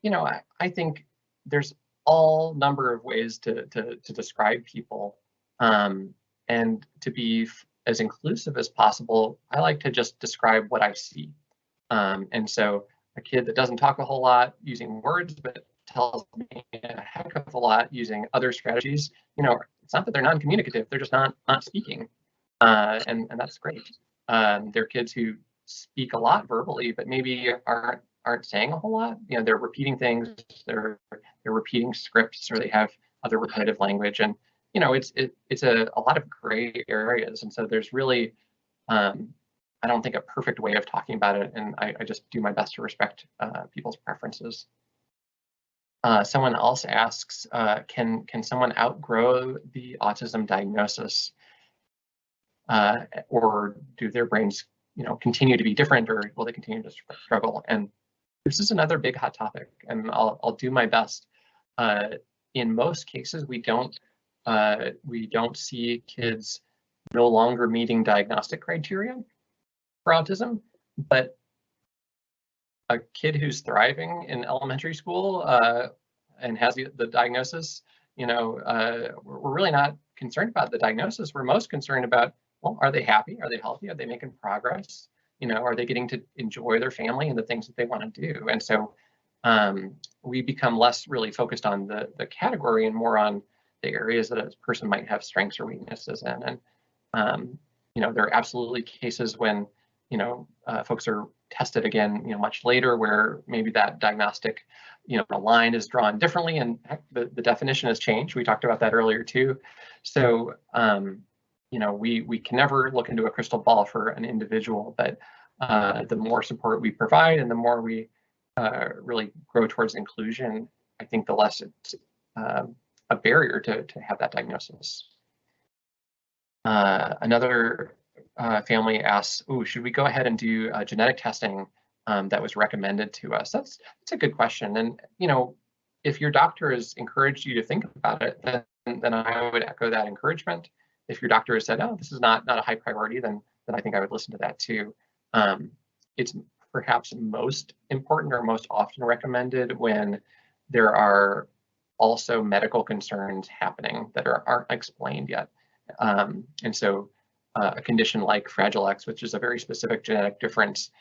I think there's all number of ways to describe people, and to be as inclusive as possible. I like to just describe what I see, and so a kid that doesn't talk a whole lot using words but tells me a heck of a lot using other strategies. It's not that they're non-communicative, they're just not speaking, and that's great. There are kids who speak a lot verbally but maybe aren't saying a whole lot. They're repeating things, they're repeating scripts, or they have other repetitive language, and it's a lot of gray areas. And so there's really I don't think a perfect way of talking about it, and I just do my best to respect people's preferences. Someone else asks, can someone outgrow the autism diagnosis, or do their brains continue to be different, or will they continue to struggle? And this is another big hot topic, and I'll do my best. In most cases, we don't see kids no longer meeting diagnostic criteria for autism, but a kid who's thriving in elementary school and has the diagnosis, we're really not concerned about the diagnosis, we're most concerned about, well, are they happy? Are they healthy? Are they making progress? You know, are they getting to enjoy their family and the things that they want to do? And so we become less really focused on the category and more on the areas that a person might have strengths or weaknesses in. And you know, there are absolutely cases when, you know, folks are tested again, you know, much later, where maybe that diagnostic, you know, line is drawn differently, and the definition has changed. We talked about that earlier too. So you know, we can never look into a crystal ball for an individual, but the more support we provide and the more we really grow towards inclusion, I think the less it's a barrier to have that diagnosis. Another family asks, "Oh, should we go ahead and do genetic testing that was recommended to us?" That's a good question. And you know, if your doctor has encouraged you to think about it, then I would echo that encouragement. If your doctor has said, "Oh, this is not a high priority," then I think I would listen to that too. It's perhaps most important or most often recommended when there are also medical concerns happening that aren't explained yet. And so a condition like Fragile X, which is a very specific genetic difference,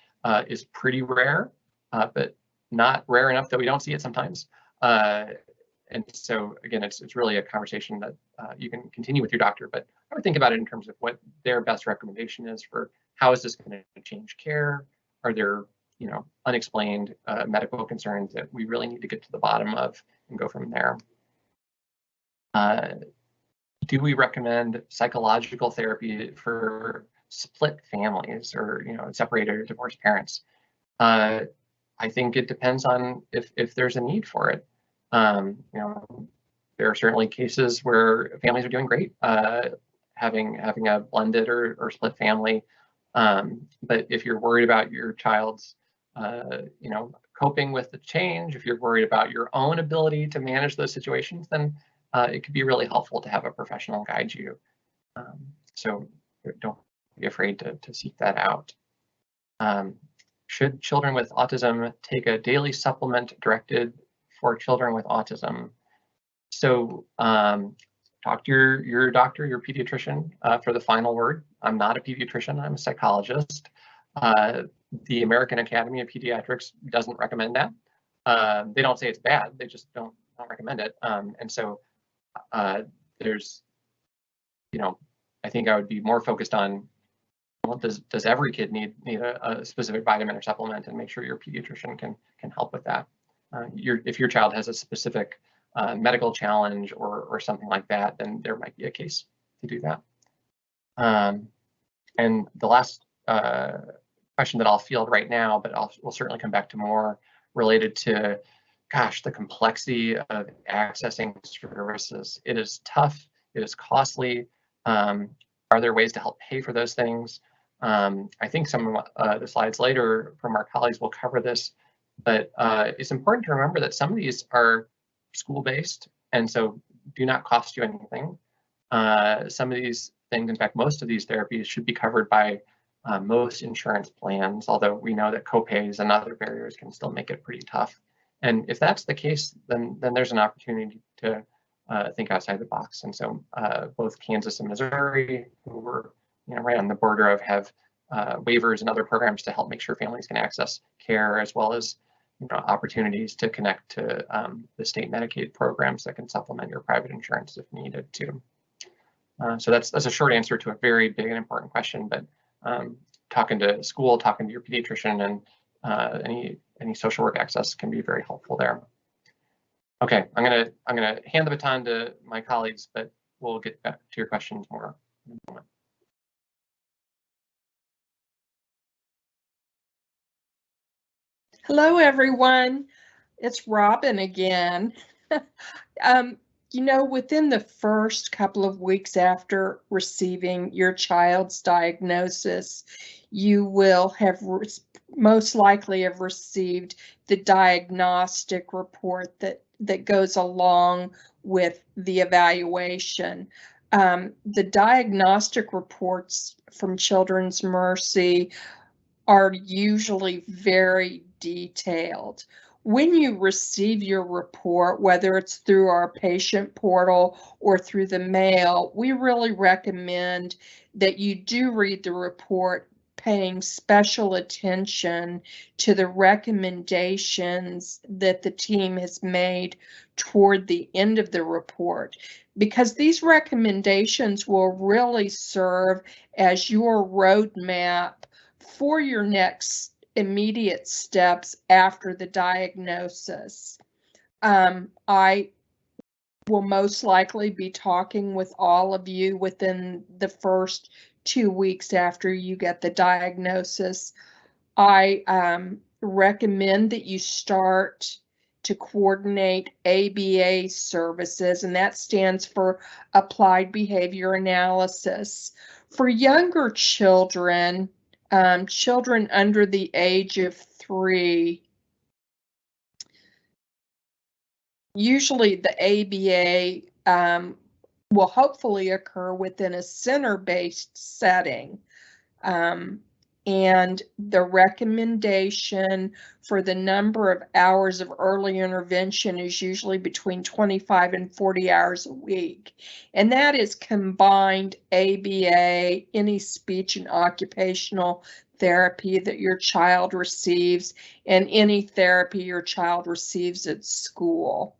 is pretty rare, but not rare enough that we don't see it sometimes. And so again, it's really a conversation that you can continue with your doctor, but I would think about it in terms of what their best recommendation is for how is this going to change care? Are there, you know, unexplained medical concerns that we really need to get to the bottom of and go from there? Do we recommend psychological therapy for split families or, you know, separated or divorced parents? I think it depends on if there's a need for it. You know, there are certainly cases where families are doing great having a blended or split family. But if you're worried about your child's, you know, coping with the change, if you're worried about your own ability to manage those situations, then it could be really helpful to have a professional guide you. So don't be afraid to seek that out. Should children with autism take a daily supplement directed for children with autism? So talk to your doctor, your pediatrician for the final word. I'm not a pediatrician, I'm a psychologist. The American Academy of Pediatrics doesn't recommend that. They don't say it's bad, they just don't recommend it. And so there's, you know, I think I would be more focused on, well, does every kid need a specific vitamin or supplement, and make sure your pediatrician can help with that. If your child has a specific medical challenge or something like that, then there might be a case to do that. And the last question that I'll field right now, but we'll certainly come back to more related to, gosh, the complexity of accessing services. It is tough, it is costly. Are there ways to help pay for those things? I think some of the slides later from our colleagues will cover this, but it's important to remember that some of these are school-based and so do not cost you anything. Some of these things, in fact, most of these therapies should be covered by most insurance plans, although we know that copays and other barriers can still make it pretty tough. And if that's the case, then there's an opportunity to think outside the box. And so both Kansas and Missouri, who were, you know, right on the border of, have waivers and other programs to help make sure families can access care, as well as, you know, opportunities to connect to the state Medicaid programs that can supplement your private insurance if needed too. So that's a short answer to a very big and important question, but talking to school, talking to your pediatrician, and any social work access can be very helpful there. Okay, I'm gonna hand the baton to my colleagues, but we'll get back to your questions more in a moment. Hello, everyone. It's Robin again. You know, within the first couple of weeks after receiving your child's diagnosis, you will have most likely have received the diagnostic report that goes along with the evaluation. The diagnostic reports from Children's Mercy are usually very detailed. When you receive your report, whether it's through our patient portal or through the mail, we really recommend that you do read the report, paying special attention to the recommendations that the team has made toward the end of the report, because these recommendations will really serve as your roadmap for your next immediate steps after the diagnosis. I will most likely be talking with all of you within the first 2 weeks after you get the diagnosis. I recommend that you start to coordinate ABA services, and that stands for Applied Behavior Analysis. For younger children, children under the age of 3, usually the ABA will hopefully occur within a center-based setting. And the recommendation for the number of hours of early intervention is usually between 25 and 40 hours a week. And that is combined ABA, any speech and occupational therapy that your child receives, and any therapy your child receives at school.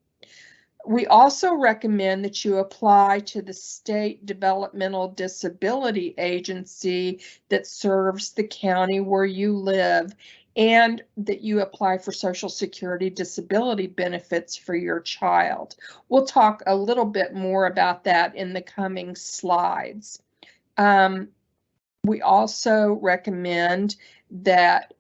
We also recommend that you apply to the state developmental disability agency that serves the county where you live, and that you apply for Social Security disability benefits for your child. We'll talk a little bit more about that in the coming slides. We also recommend that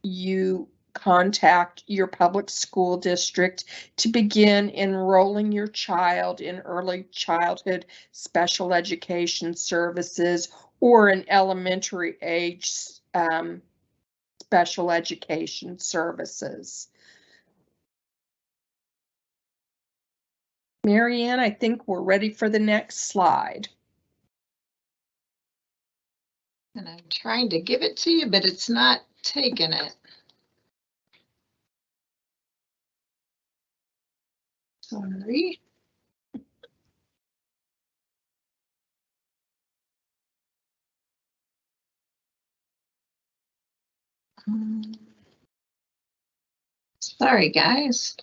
you contact your public school district to begin enrolling your child in early childhood special education services or an elementary age special education services. Marianne, I think we're ready for the next slide. And I'm trying to give it to you, but it's not taking it. Sorry. Sorry, guys.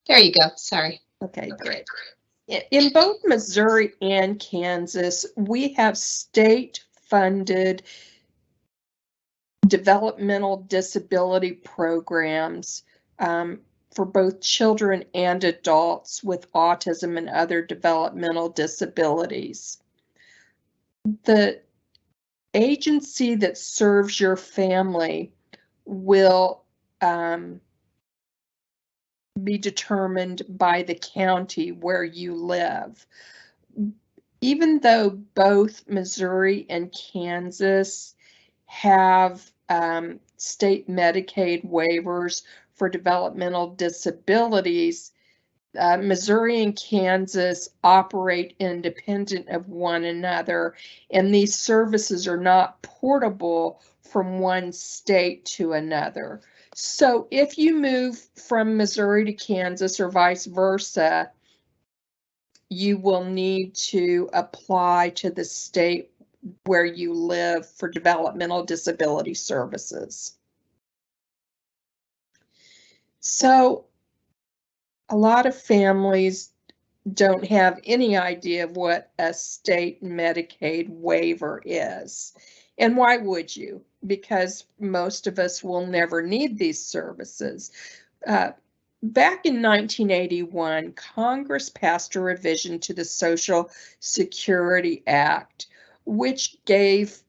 There you go. Sorry. Okay, great. In both Missouri and Kansas, we have state-funded developmental disability programs for both children and adults with autism and other developmental disabilities. The agency that serves your family will be determined by the county where you live. Even though both Missouri and Kansas have state Medicaid waivers for developmental disabilities, Missouri and Kansas operate independent of one another, and these services are not portable from one state to another. So if you move from Missouri to Kansas or vice versa, you will need to apply to the state where you live for developmental disability services. So a lot of families don't have any idea of what a state Medicaid waiver is. And why would you? Because most of us will never need these services. Back in 1981, Congress passed a revision to the Social Security Act, which gave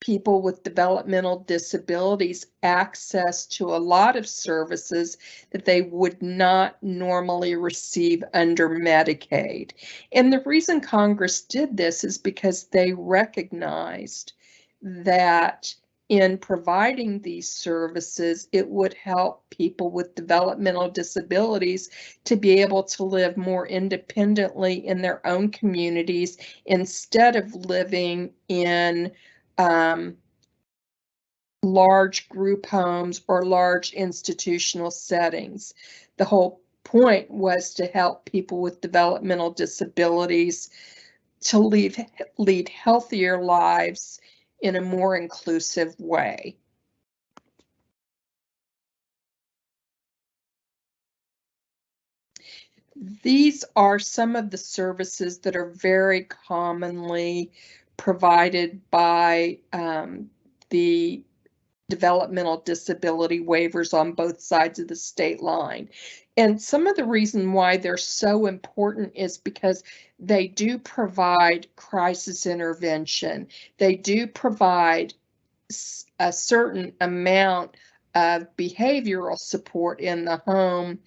people with developmental disabilities access to a lot of services that they would not normally receive under Medicaid. And the reason Congress did this is because they recognized that in providing these services, it would help people with developmental disabilities to be able to live more independently in their own communities instead of living in large group homes or large institutional settings. The whole point was to help people with developmental disabilities to lead healthier lives in a more inclusive way. These are some of the services that are very commonly provided by the developmental disability waivers on both sides of the state line. And some of the reason why they're so important is because they do provide crisis intervention. They do provide a certain amount of behavioral support in the home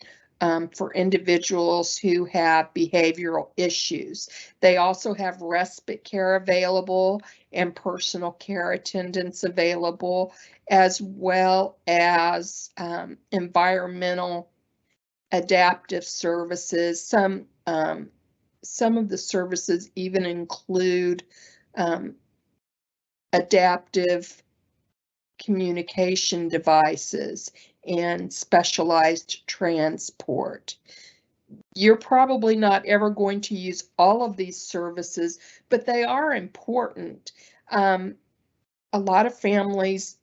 for individuals who have behavioral issues. They also have respite care available and personal care attendance available, as well as environmental adaptive services. Some of the services even include adaptive communication devices and specialized transport. You're probably not ever going to use all of these services, but they are important. A lot of families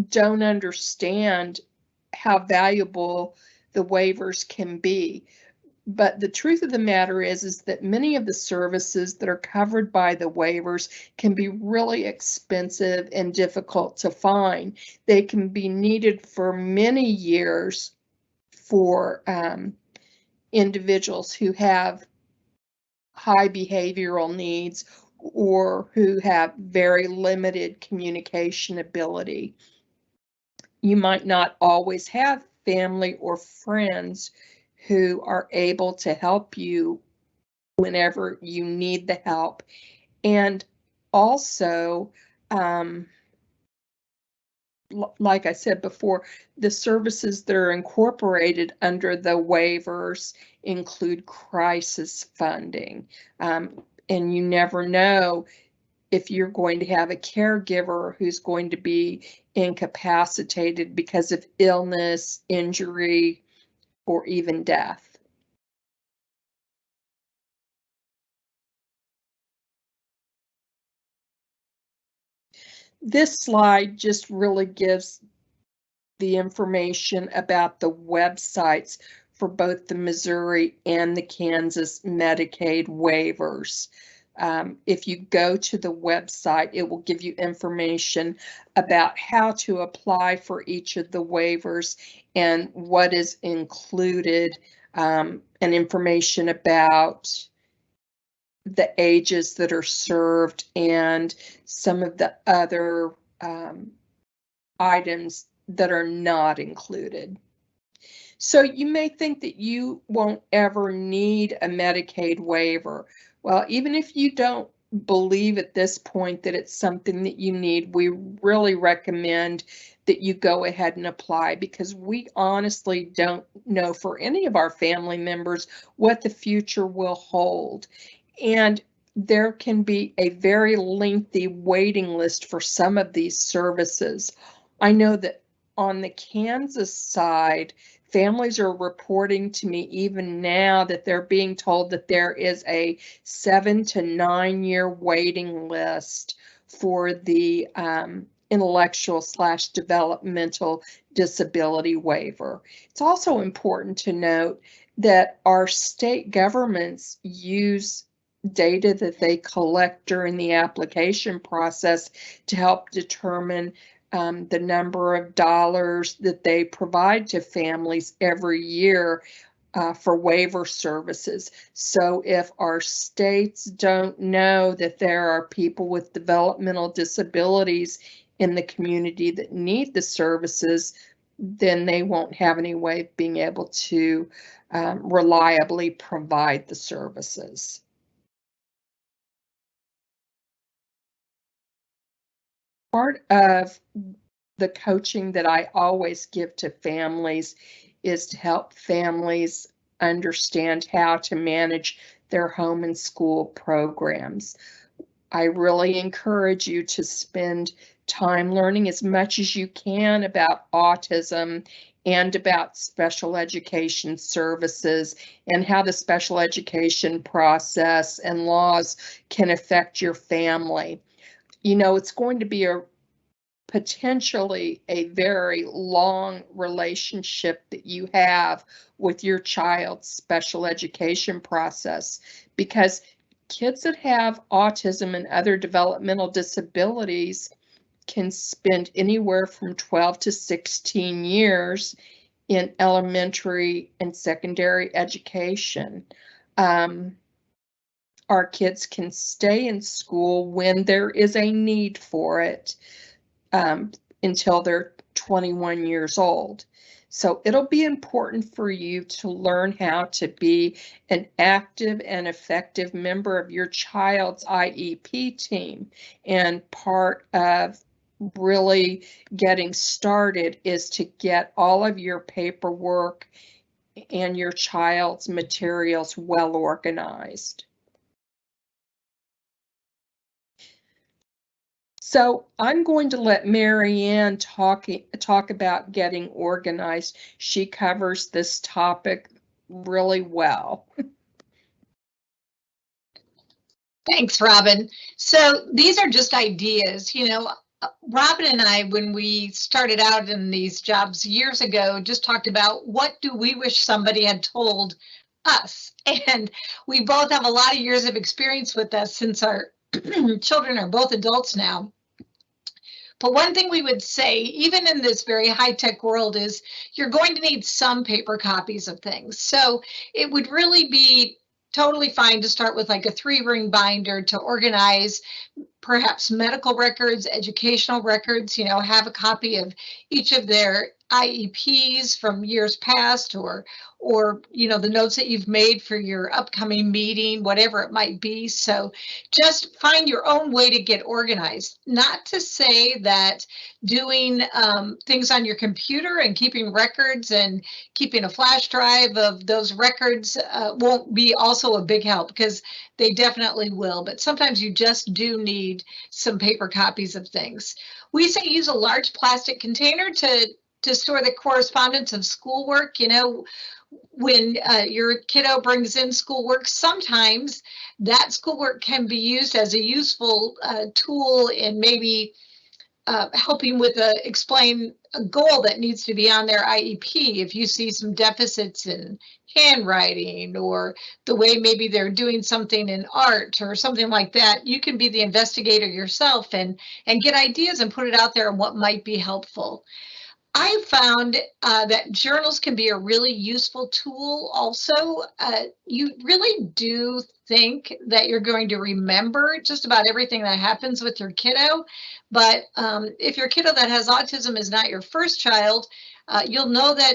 don't understand how valuable the waivers can be. But the truth of the matter is that many of the services that are covered by the waivers can be really expensive and difficult to find. They can be needed for many years for individuals who have high behavioral needs or who have very limited communication ability. You might not always have family or friends who are able to help you whenever you need the help. And also, like I said before, the services that are incorporated under the waivers include crisis funding. And you never know if you're going to have a caregiver who's going to be incapacitated because of illness, injury, or even death. This slide just really gives the information about the websites for both the Missouri and the Kansas Medicaid waivers. If you go to the website, it will give you information about how to apply for each of the waivers and what is included, and information about the ages that are served and some of the other items that are not included. So you may think that you won't ever need a Medicaid waiver. Well, even if you don't believe at this point that it's something that you need, we really recommend that you go ahead and apply, because we honestly don't know for any of our family members what the future will hold. And there can be a very lengthy waiting list for some of these services. I know that on the Kansas side, families are reporting to me even now that they're being told that there is a 7 to 9 year waiting list for the intellectual/developmental disability waiver. It's also important to note that our state governments use data that they collect during the application process to help determine the number of dollars that they provide to families every year for waiver services. So if our states don't know that there are people with developmental disabilities in the community that need the services, then they won't have any way of being able to reliably provide the services. Part of the coaching that I always give to families is to help families understand how to manage their home and school programs. I really encourage you to spend time learning as much as you can about autism and about special education services and how the special education process and laws can affect your family. You know, it's going to be a potentially a very long relationship that you have with your child's special education process, because kids that have autism and other developmental disabilities can spend anywhere from 12 to 16 years in elementary and secondary education. Our kids can stay in school when there is a need for it until they're 21 years old. So it'll be important for you to learn how to be an active and effective member of your child's IEP team. And part of really getting started is to get all of your paperwork and your child's materials well organized. So I'm going to let Marianne talk about getting organized. She covers this topic really well. Thanks, Robin. So these are just ideas. You know, Robin and I, when we started out in these jobs years ago, just talked about what do we wish somebody had told us. And we both have a lot of years of experience with this since our children are both adults now. But one thing we would say, even in this very high-tech world, is you're going to need some paper copies of things. So it would really be totally fine to start with like a 3-ring binder to organize perhaps medical records, educational records, you know, have a copy of each of their IEPs from years past, or you know, the notes that you've made for your upcoming meeting, whatever it might be. So just find your own way to get organized. Not to say that doing things on your computer and keeping records and keeping a flash drive of those records won't be also a big help, because they definitely will. But sometimes you just do need some paper copies of things. We say use a large plastic container to store the correspondence of schoolwork. You know, when your kiddo brings in schoolwork, sometimes that schoolwork can be used as a useful tool in maybe helping with explain a goal that needs to be on their IEP. If you see some deficits in handwriting, or the way maybe they're doing something in art or something like that, you can be the investigator yourself and get ideas and put it out there on what might be helpful. I found that journals can be a really useful tool also. You really do think that you're going to remember just about everything that happens with your kiddo. But if your kiddo that has autism is not your first child, you'll know that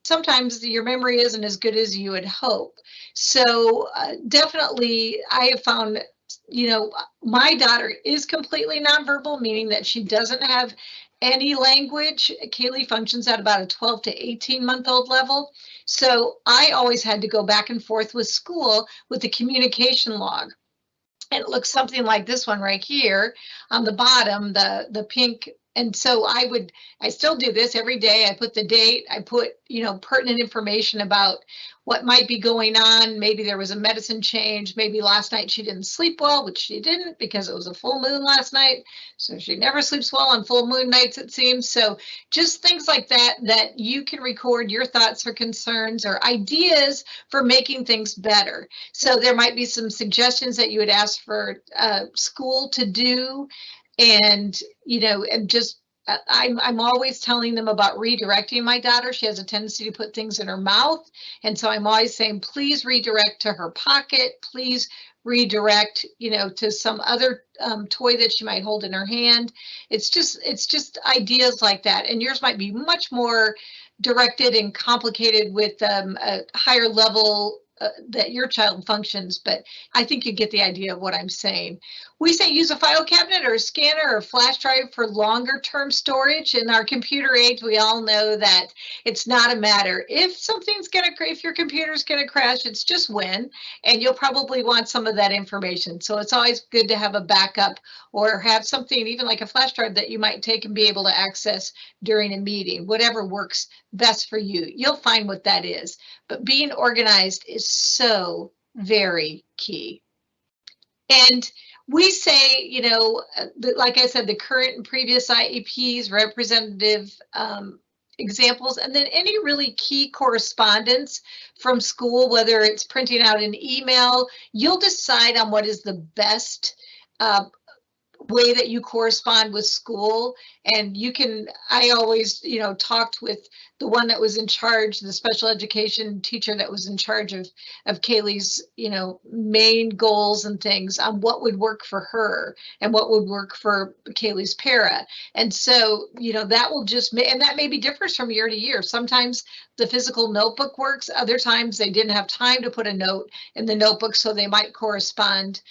sometimes your memory isn't as good as you would hope. So definitely I have found, you know, my daughter is completely nonverbal, meaning that she doesn't have any language. Kaylee functions at about a 12 to 18-month-old level. So I always had to go back and forth with school with the communication log. And it looks something like this one right here on the bottom, the pink. And so I still do this every day. I put the date, I put, you know, pertinent information about what might be going on. Maybe there was a medicine change. Maybe last night she didn't sleep well, which she didn't because it was a full moon last night. So she never sleeps well on full moon nights, it seems. So just things like that, that you can record your thoughts or concerns or ideas for making things better. So there might be some suggestions that you would ask for school to do. And, you know, and just I'm always telling them about redirecting my daughter. She has a tendency to put things in her mouth. And so I'm always saying, please redirect to her pocket. Please redirect, you know, to some other toy that she might hold in her hand. It's just ideas like that. And yours might be much more directed and complicated with a higher level that your child functions, but I think you get the idea of what I'm saying. We say use a file cabinet or a scanner or a flash drive for longer term storage. In our computer age, we all know that it's not a matter if your computer's gonna crash, it's just when, and you'll probably want some of that information. So it's always good to have a backup or have something even like a flash drive that you might take and be able to access during a meeting, whatever works best for you. You'll find what that is. But being organized is so very key. And we say, like I said, the current and previous IEPs, representative examples, and then any really key correspondence from school, whether it's printing out an email, you'll decide on what is the best way that you correspond with school. And I always, talked with the one that was in charge, the special education teacher that was in charge of Kaylee's, main goals and things on what would work for her and what would work for Kaylee's para. And so, that will and that maybe differs from year to year. Sometimes the physical notebook works. Other times they didn't have time to put a note in the notebook, so they might correspond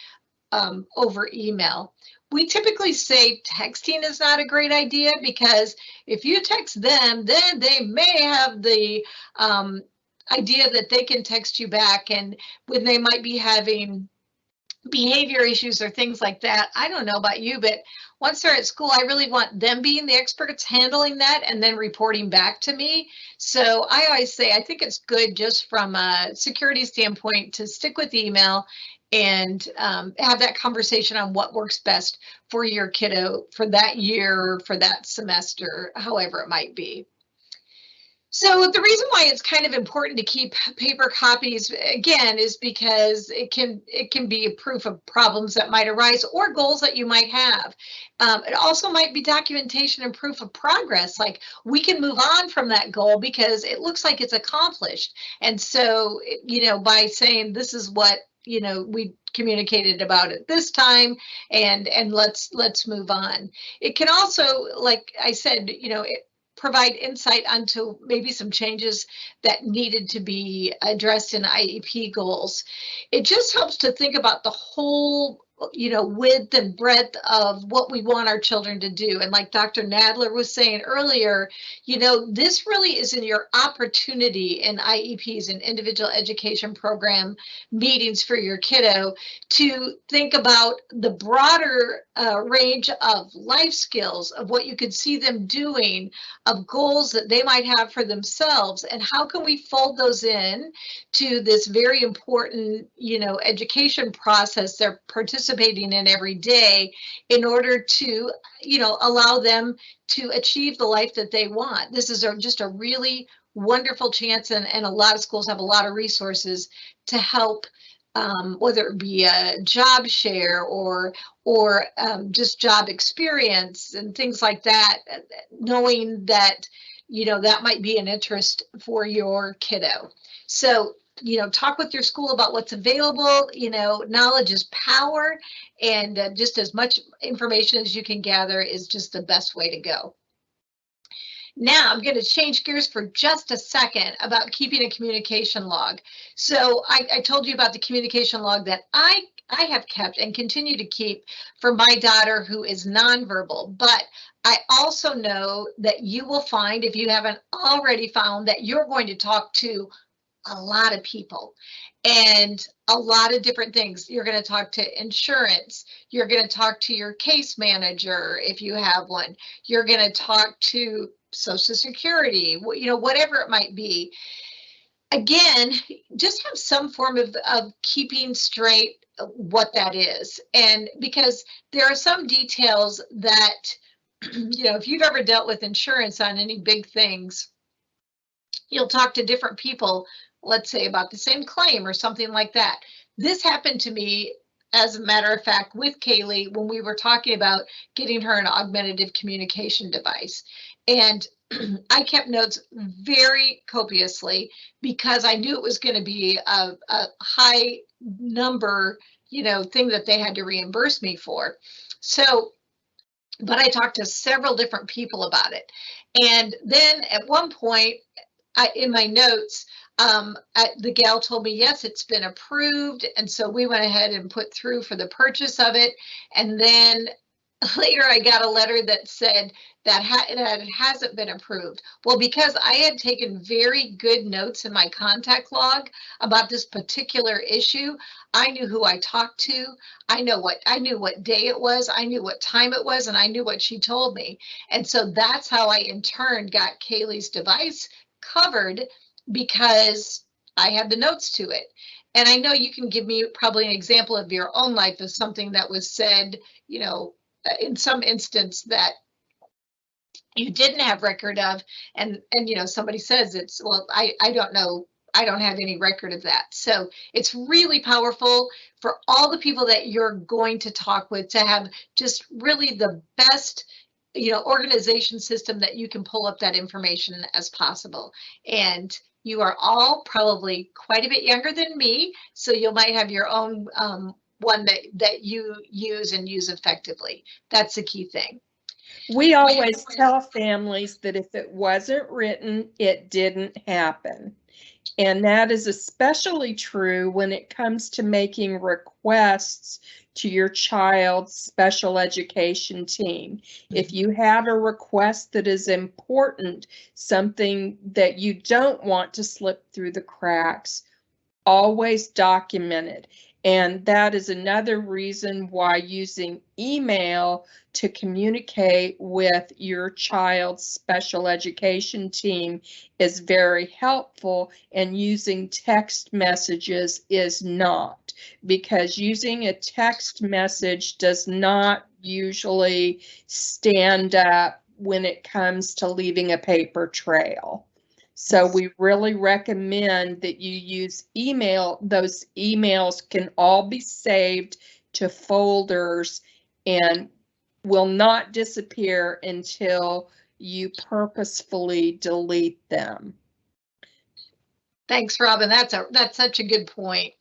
over email. We typically say texting is not a great idea, because if you text them, then they may have the idea that they can text you back, and when they might be having behavior issues or things like that. I don't know about you, but once they're at school, I really want them being the experts handling that and then reporting back to me. So I always say, I think it's good just from a security standpoint to stick with email and have that conversation on what works best for your kiddo for that year, for that semester, however it might be. So the reason why it's kind of important to keep paper copies, again, is because it can be a proof of problems that might arise or goals that you might have. It also might be documentation and proof of progress, like we can move on from that goal because it looks like it's accomplished. And so, by saying this is what we communicated about it this time, and let's move on. It can also, like I said, provide insight onto maybe some changes that needed to be addressed in IEP goals. It just helps to think about the whole width and breadth of what we want our children to do. And like Dr. Nadler was saying earlier, this really is in your opportunity in IEPs and individual education program meetings for your kiddo to think about the broader range of life skills, of what you could see them doing, of goals that they might have for themselves, and how can we fold those in to this very important, education process they're participating in every day in order to, allow them to achieve the life that they want. This is just a really wonderful chance, and a lot of schools have a lot of resources to help, whether it be a job share or just job experience and things like that, knowing that, that might be an interest for your kiddo. So, talk with your school about what's available. Knowledge is power, and just as much information as you can gather is just the best way to go. Now I'm going to change gears for just a second about keeping a communication log. So I told you about the communication log that I have kept and continue to keep for my daughter who is nonverbal, but I also know that you will find, if you haven't already found, that you're going to talk to a lot of people and a lot of different things. You're going to talk to insurance. You're going to talk to your case manager if you have one. You're going to talk to Social Security, whatever it might be. Again, just have some form of keeping straight what that is. And because there are some details that, if you've ever dealt with insurance on any big things, you'll talk to different people, let's say about the same claim or something like that. This happened to me, as a matter of fact, with Kaylee when we were talking about getting her an augmentative communication device. And I kept notes very copiously because I knew it was going to be a high number, thing that they had to reimburse me for. So, but I talked to several different people about it. And then at one point, in my notes, The gal told me, yes, it's been approved. And so we went ahead and put through for the purchase of it. And then later I got a letter that said that it hasn't been approved. Well, because I had taken very good notes in my contact log about this particular issue, I knew who I talked to. I knew what day it was. I knew what time it was, and I knew what she told me. And so that's how I in turn got Kaylee's device covered, because I had the notes to it. And I know you can give me probably an example of your own life of something that was said, in some instance that you didn't have record of, and somebody says it's, well, I don't know, I don't have any record of that. So it's really powerful for all the people that you're going to talk with to have just really the best organization system that you can pull up that information as possible. And you are all probably quite a bit younger than me, so you might have your own one that you use and use effectively. That's the key thing. We always tell families that if it wasn't written, it didn't happen. And that is especially true when it comes to making requests to your child's special education team. If you have a request that is important, something that you don't want to slip through the cracks, always document it. And that is another reason why using email to communicate with your child's special education team is very helpful, and using text messages is not, because using a text message does not usually stand up when it comes to leaving a paper trail. So we really recommend that you use email. Those emails can all be saved to folders and will not disappear until you purposefully delete them. Thanks, Robin. That's such a good point.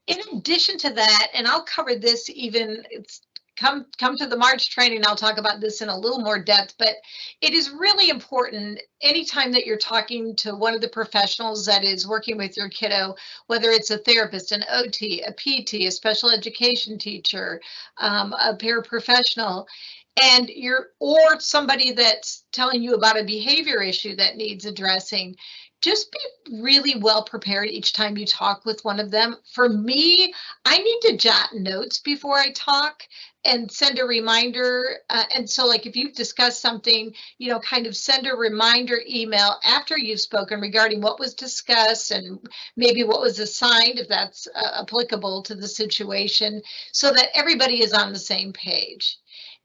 In addition to that, and I'll cover this it's come to the March training, I'll talk about this in a little more depth, but it is really important anytime that you're talking to one of the professionals that is working with your kiddo, whether it's a therapist, an OT, a PT, a special education teacher, a paraprofessional, and or somebody that's telling you about a behavior issue that needs addressing. Just be really well prepared each time you talk with one of them. For me, I need to jot notes before I talk and send a reminder. And so like if you've discussed something, kind of send a reminder email after you've spoken regarding what was discussed and maybe what was assigned, if that's applicable to the situation, so that everybody is on the same page.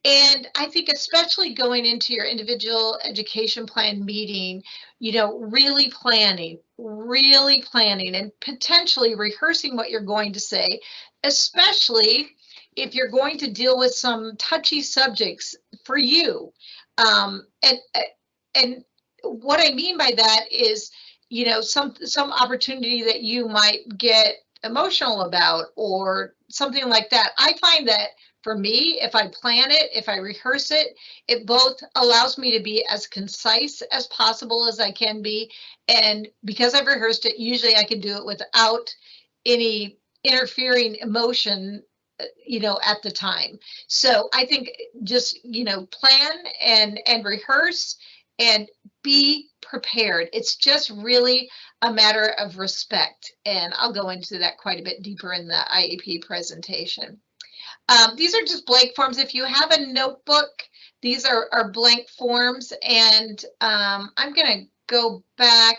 And I think especially going into your individual education plan meeting, really planning and potentially rehearsing what you're going to say, especially if you're going to deal with some touchy subjects for you. And what I mean by that is, some opportunity that you might get emotional about or something like that. I find that for me, if I plan it, if I rehearse it, it both allows me to be as concise as possible as I can be. And because I've rehearsed it, usually I can do it without any interfering emotion, at the time. So I think just, plan and rehearse and be prepared. It's just really a matter of respect. And I'll go into that quite a bit deeper in the IEP presentation. These are just blank forms. If you have a notebook, these are blank forms, and I'm going to go back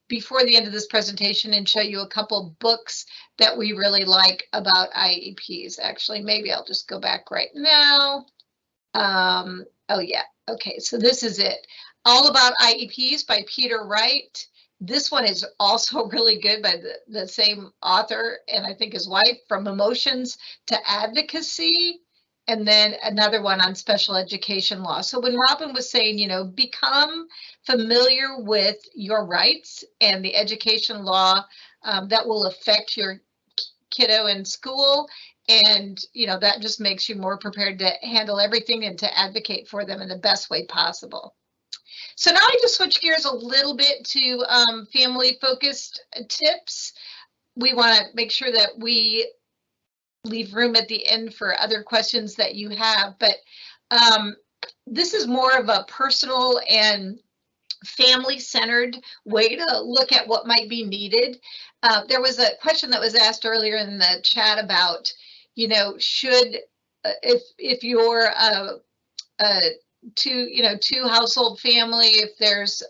before the end of this presentation and show you a couple books that we really like about IEPs. Actually, maybe I'll just go back right now. Oh yeah, okay, so this is it. All About IEPs by Peter Wright. This one is also really good by the same author, and I think his wife, From Emotions to Advocacy, and then another one on special education law. So when Robin was saying, become familiar with your rights and the education law that will affect your kiddo in school, and that just makes you more prepared to handle everything and to advocate for them in the best way possible. So now I just switch gears a little bit to family-focused tips. We want to make sure that we leave room at the end for other questions that you have, but this is more of a personal and family-centered way to look at what might be needed. There was a question that was asked earlier in the chat about, should if you're two household family, if there's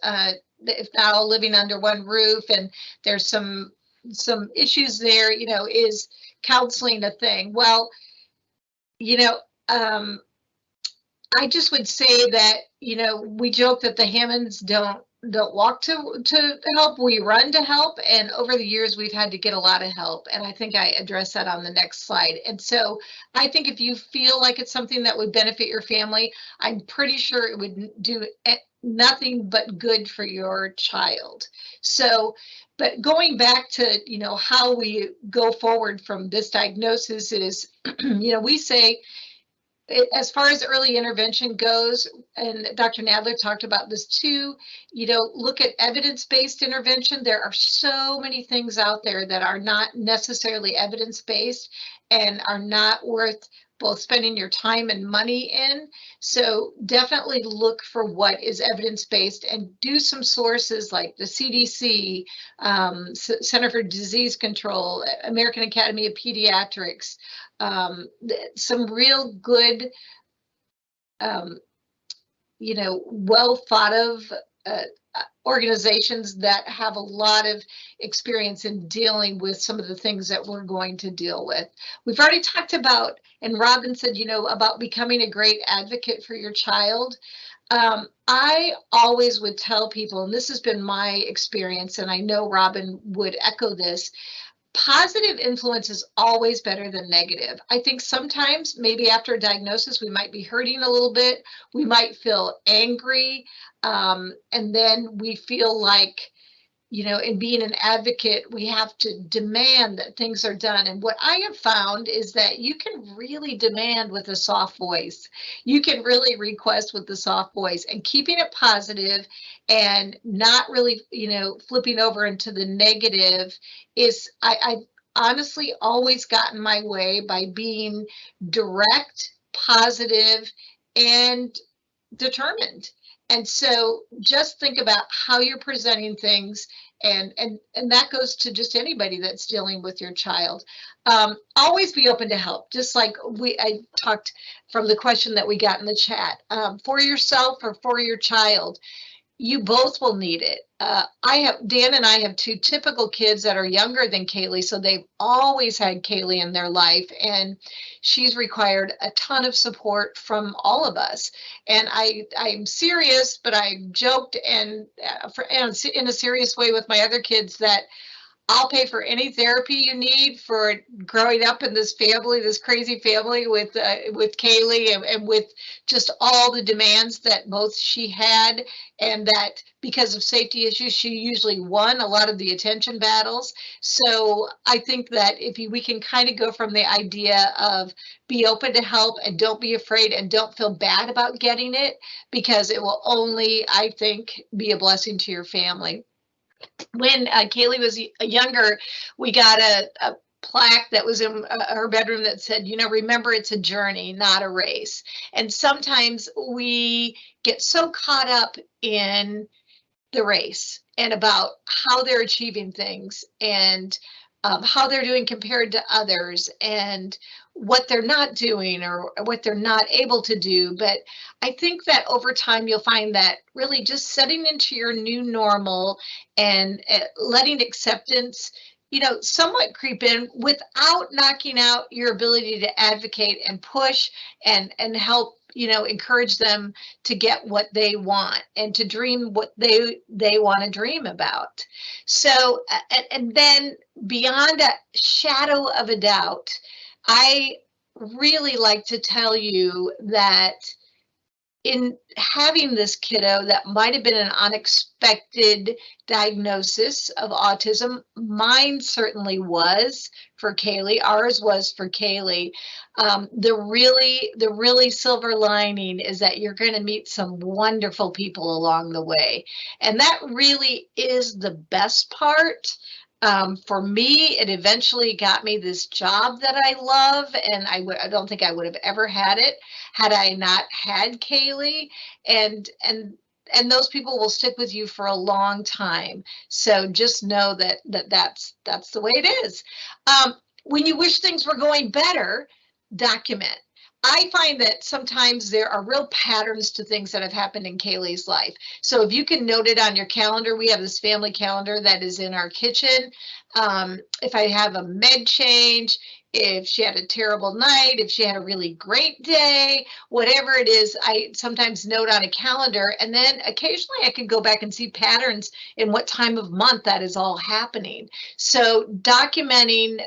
if not all living under one roof and there's some issues there, is counseling a thing? Well, I just would say that, we joke that the Hammonds don't walk to help, we run to help. And over the years, we've had to get a lot of help. And I think I address that on the next slide. And so I think if you feel like it's something that would benefit your family, I'm pretty sure it would do nothing but good for your child. So, but going back to, how we go forward from this diagnosis is, we say, as far as early intervention goes, and Dr. Nadler talked about this too, look at evidence-based intervention. There are so many things out there that are not necessarily evidence-based and are not worth both spending your time and money in. So definitely look for what is evidence-based and do some sources like the CDC, Center for Disease Control, American Academy of Pediatrics, some real good, well thought of organizations that have a lot of experience in dealing with some of the things that we're going to deal with. We've already talked about, and Robin said, about becoming a great advocate for your child. I always would tell people, and this has been my experience, and I know Robin would echo this, positive influence is always better than negative. I think sometimes maybe after a diagnosis, we might be hurting a little bit. We might feel angry. And then we feel like, in being an advocate, we have to demand that things are done. And what I have found is that you can really demand with a soft voice. You can really request with the soft voice, and keeping it positive and not really, flipping over into the negative is, I honestly always gotten my way by being direct, positive, and determined. And so just think about how you're presenting things, and that goes to just anybody that's dealing with your child. Always be open to help, just like I talked from the question that we got in the chat, for yourself or for your child. You both will need it. Dan and I have two typical kids that are younger than Kaylee, so they've always had Kaylee in their life, and she's required a ton of support from all of us. And I'm serious, but I joked and in a serious way with my other kids that I'll pay for any therapy you need for growing up in this family, this crazy family with Kaylee, and with just all the demands that both she had, and that because of safety issues, she usually won a lot of the attention battles. So I think that we can kind of go from the idea of be open to help and don't be afraid and don't feel bad about getting it, because it will only, I think, be a blessing to your family. When Kaylee was younger, we got a plaque that was in her bedroom that said, remember, it's a journey, not a race. And sometimes we get so caught up in the race and about how they're achieving things and how they're doing compared to others and what they're not doing or what they're not able to do. But I think that over time, you'll find that really just setting into your new normal and letting acceptance, somewhat creep in without knocking out your ability to advocate and push and help, encourage them to get what they want and to dream what they want to dream about. So, and then beyond a shadow of a doubt, I really like to tell you that in having this kiddo that might have been an unexpected diagnosis of autism, mine certainly was for Kaylee, ours was for Kaylee. The really silver lining is that you're going to meet some wonderful people along the way. And that really is the best part. For me, it eventually got me this job that I love, and I don't think I would have ever had it had I not had Kaylee. And those people will stick with you for a long time. So just know that's the way it is. When you wish things were going better, document. I find that sometimes there are real patterns to things that have happened in Kaylee's life. So if you can note it on your calendar, we have this family calendar that is in our kitchen. If I have a med change, if she had a terrible night, if she had a really great day, whatever it is, I sometimes note on a calendar, and then occasionally I can go back and see patterns in what time of month that is all happening. So documenting,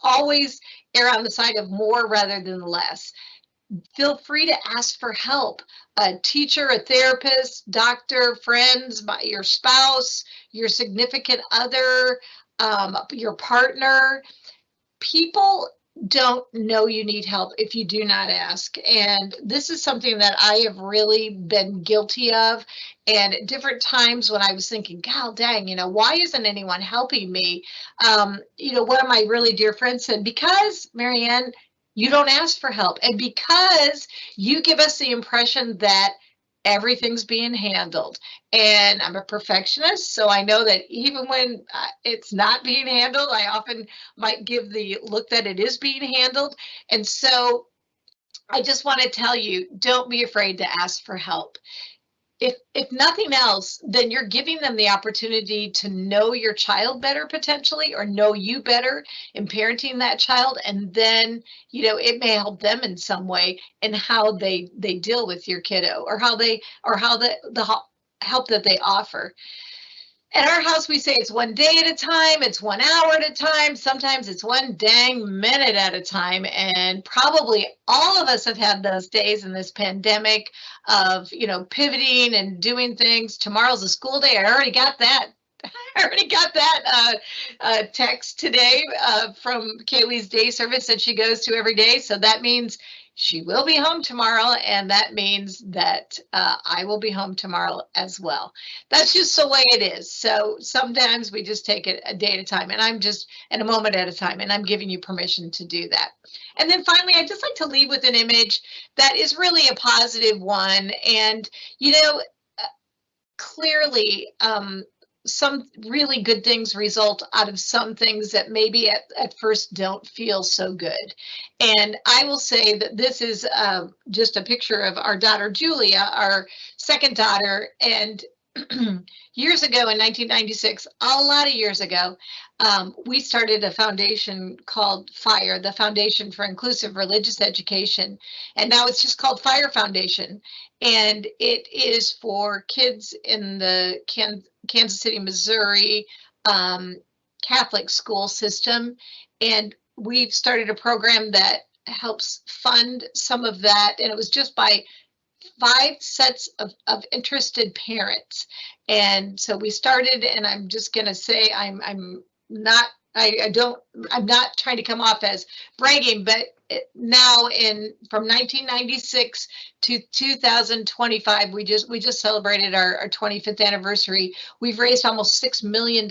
always err on the side of more rather than less. Feel free to ask for help. A teacher, a therapist, doctor, friends, your spouse, your significant other, your partner. People don't know you need help if you do not ask. And this is something that I have really been guilty of. And at different times when I was thinking, God dang, why isn't anyone helping me? One of my really dear friends said, because, Marianne, you don't ask for help. And because you give us the impression that everything's being handled. And I'm a perfectionist, so I know that even when it's not being handled, I often might give the look that it is being handled. And so I just want to tell you, don't be afraid to ask for help. If nothing else, then you're giving them the opportunity to know your child better potentially, or know you better in parenting that child. And then, it may help them in some way in how they deal with your kiddo, or the help that they offer. At our house, we say it's one day at a time, it's 1 hour at a time, sometimes it's one dang minute at a time. And probably all of us have had those days in this pandemic of, pivoting and doing things. Tomorrow's a school day. I already got that. Text today from Kaylee's day service that she goes to every day. So that means she will be home tomorrow, and that means that I will be home tomorrow as well. That's just the way it is. So sometimes we just take it a day at a time, and I'm just in a moment at a time, and I'm giving you permission to do that. And then finally, I'd just like to leave with an image that is really a positive one. And, clearly, some really good things result out of some things that maybe at first don't feel so good. And I will say that this is just a picture of our daughter, Julia, our second daughter. And years ago in 1996, a lot of years ago, we started a foundation called FIRE, the Foundation for Inclusive Religious Education. And now it's just called FIRE Foundation. And it is for kids in the Kansas City, Missouri Catholic school system. And we've started a program that helps fund some of that. And it was just by 5 sets of interested parents. And so we started, and I'm just going to say I'm not trying to come off as bragging, but now from 1996 to 2025, we just celebrated our 25th anniversary. We've raised almost $6 million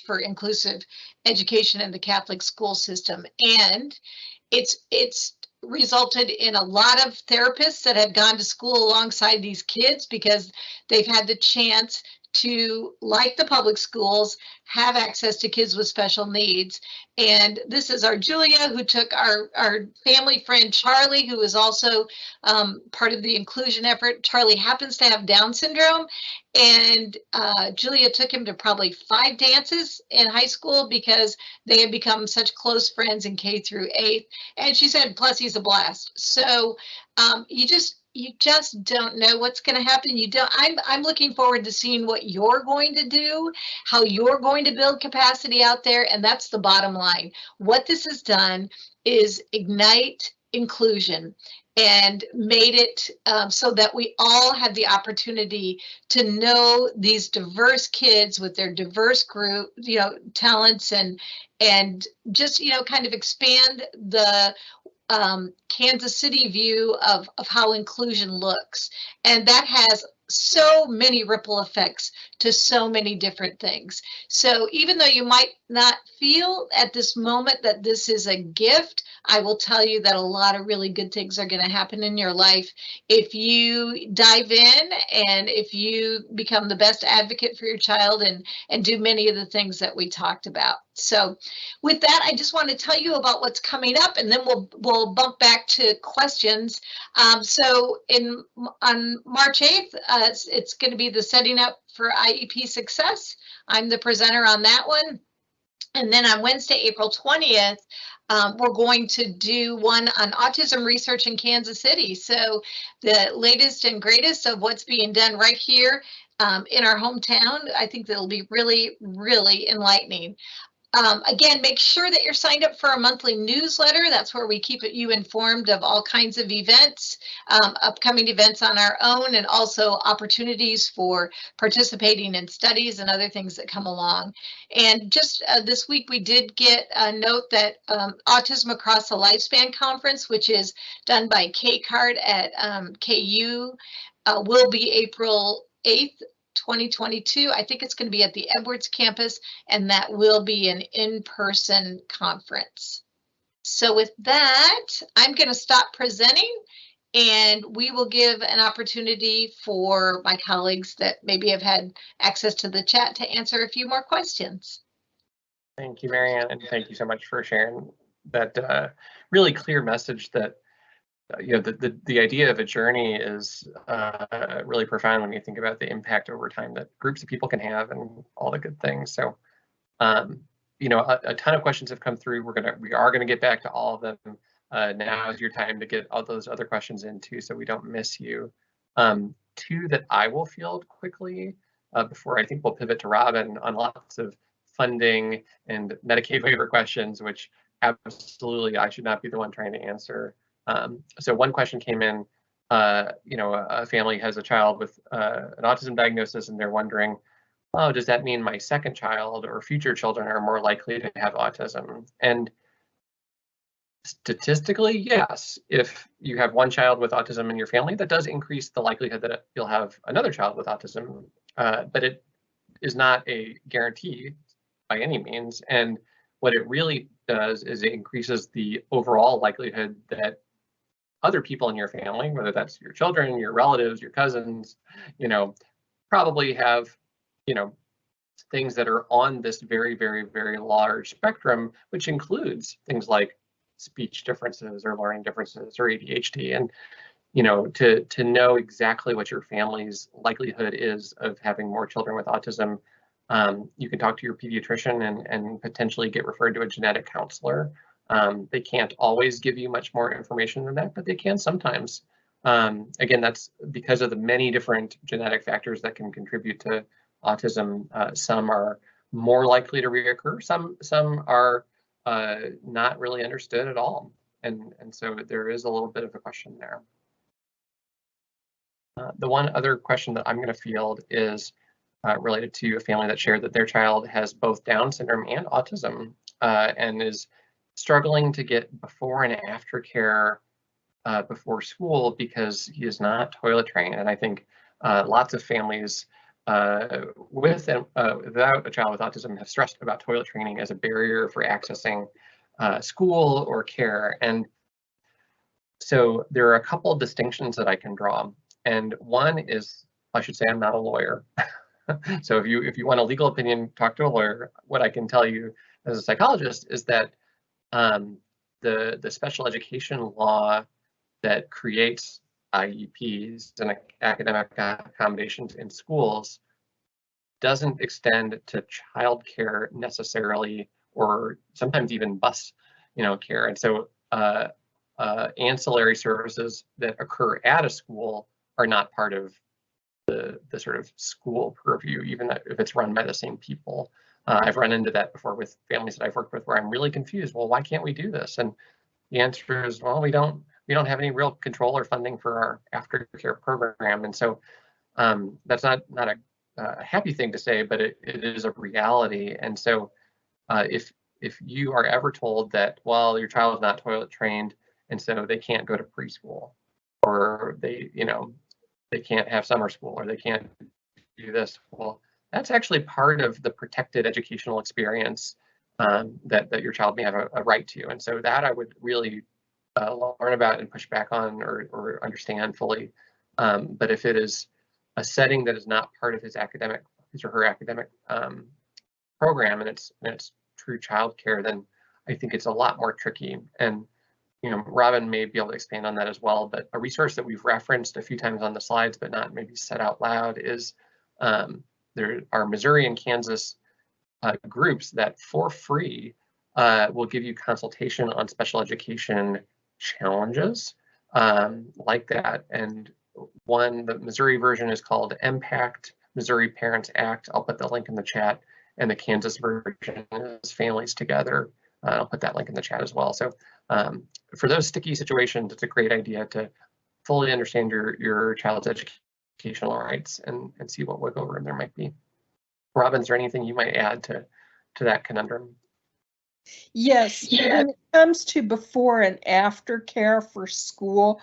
for inclusive education in the Catholic school system. And it's resulted in a lot of therapists that have gone to school alongside these kids because they've had the chance to, like the public schools, have access to kids with special needs. And this is our Julia, who took our family friend Charlie, who is also part of the inclusion effort. Charlie happens to have Down syndrome, and Julia took him to probably 5 dances in high school because they had become such close friends in K through 8th. And she said, plus he's a blast. So you just don't know what's going to happen. I'm looking forward to seeing what you're going to do, how you're going to build capacity out there. And that's the bottom line. What this has done is ignite inclusion. and made it so that we all had the opportunity to know these diverse kids with their diverse group, talents, and just, kind of expand the Kansas City view of how inclusion looks. And that has so many ripple effects to so many different things. So even though you might not feel at this moment that this is a gift, I will tell you that a lot of really good things are going to happen in your life if you dive in and if you become the best advocate for your child and do many of the things that we talked about. So with that, I just want to tell you about what's coming up, and then we'll bump back to questions. So on March 8th, it's going to be the Setting Up for IEP Success. I'm the presenter on that one. And then on Wednesday, April 20th, we're going to do one on autism research in Kansas City. So the latest and greatest of what's being done right here in our hometown. I think that'll be really, really enlightening. Again, make sure that you're signed up for a monthly newsletter. That's where we keep you informed of all kinds of events, upcoming events on our own, and also opportunities for participating in studies and other things that come along. And just this week, we did get a note that Autism Across the Lifespan Conference, which is done by K-CART at KU, will be April 8th. 2022. I think it's going to be at the Edwards campus, and that will be an in-person conference. So with that, I'm going to stop presenting, and we will give an opportunity for my colleagues that maybe have had access to the chat to answer a few more questions. Thank you, Marianne, and thank you so much for sharing that really clear message that the idea of a journey is really profound when you think about the impact over time that groups of people can have and all the good things. So, a ton of questions have come through. We are gonna get back to all of them. Now is your time to get all those other questions in too, so we don't miss you. Two that I will field quickly before I think we'll pivot to Robin on lots of funding and Medicaid waiver questions, which absolutely I should not be the one trying to answer. So one question came in, a family has a child with an autism diagnosis, and they're wondering, oh, does that mean my second child or future children are more likely to have autism? And statistically, yes, if you have one child with autism in your family, that does increase the likelihood that you'll have another child with autism, but it is not a guarantee by any means. And what it really does is it increases the overall likelihood that other people in your family, whether that's your children, your relatives, your cousins, probably have, things that are on this very, very, very large spectrum, which includes things like speech differences or learning differences or ADHD. And, to know exactly what your family's likelihood is of having more children with autism, you can talk to your pediatrician and potentially get referred to a genetic counselor. They can't always give you much more information than that, but they can sometimes. Again, that's because of the many different genetic factors that can contribute to autism. Some are more likely to reoccur. Some are not really understood at all. And so there is a little bit of a question there. The one other question that I'm going to field is related to a family that shared that their child has both Down syndrome and autism and is struggling to get before and after care before school because he is not toilet trained. And I think lots of families with and without a child with autism have stressed about toilet training as a barrier for accessing school or care. And so there are a couple of distinctions that I can draw. And one is, I should say, I'm not a lawyer. So if you want a legal opinion, talk to a lawyer. What I can tell you as a psychologist is that the special education law that creates IEPs and academic accommodations in schools doesn't extend to childcare necessarily, or sometimes even bus, care. And so ancillary services that occur at a school are not part of the sort of school purview, even if it's run by the same people. I've run into that before with families that I've worked with where I'm really confused. Well, why can't we do this? And the answer is, well, we don't we don't have any real control or funding for our aftercare program. And so that's not a happy thing to say, but it is a reality. And so if you are ever told that, well, your child is not toilet trained and so they can't go to preschool, or they can't have summer school, or they can't do this, well, that's actually part of the protected educational experience that your child may have a right to. And so that I would really learn about and push back on or understand fully. But if it is a setting that is not part of his or her academic program, and it's true childcare, then I think it's a lot more tricky. And Robin may be able to expand on that as well, but a resource that we've referenced a few times on the slides, but not maybe said out loud, is there are Missouri and Kansas groups that for free will give you consultation on special education challenges like that. And the Missouri version is called MPACT, Missouri Parents Act. I'll put the link in the chat. And the Kansas version is Families Together. I'll put that link in the chat as well. So for those sticky situations, it's a great idea to fully understand your child's educational rights and see what wiggle room there might be. Robin, is there anything you might add to that conundrum? Yes, when it comes to before and after care for school,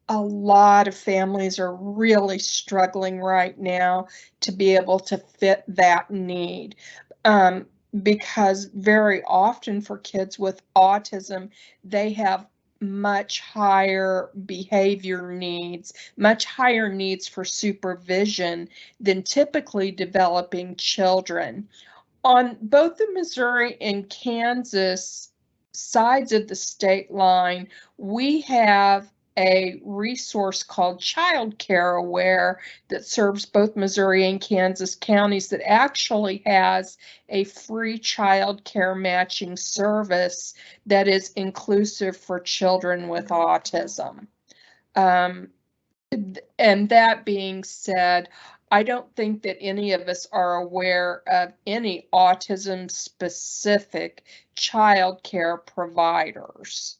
a lot of families are really struggling right now to be able to fit that need. Because very often for kids with autism, they have much higher behavior needs, much higher needs for supervision than typically developing children. On both the Missouri and Kansas sides of the state line, we have a resource called Child Care Aware that serves both Missouri and Kansas counties, that actually has a free child care matching service that is inclusive for children with autism. And that being said, I don't think that any of us are aware of any autism specific child care providers.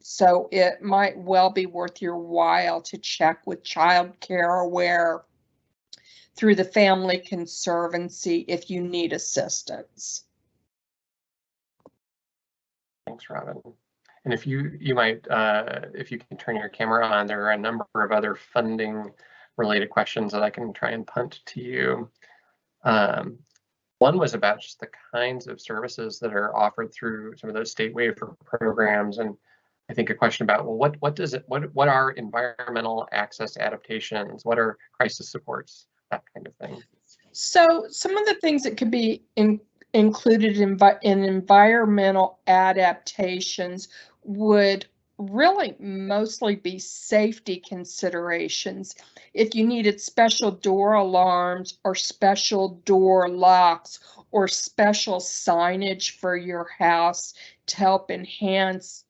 So it might well be worth your while to check with Child Care Aware through the Family Conservancy if you need assistance. Thanks, Robin. And if you might, if you can turn your camera on, there are a number of other funding related questions that I can try and punt to you. One was about just the kinds of services that are offered through some of those state waiver programs, and I think a question about, well, what are environmental access adaptations? What are crisis supports? That kind of thing. So some of the things that could be included in environmental adaptations would really mostly be safety considerations. If you needed special door alarms or special door locks or special signage for your house to help enhance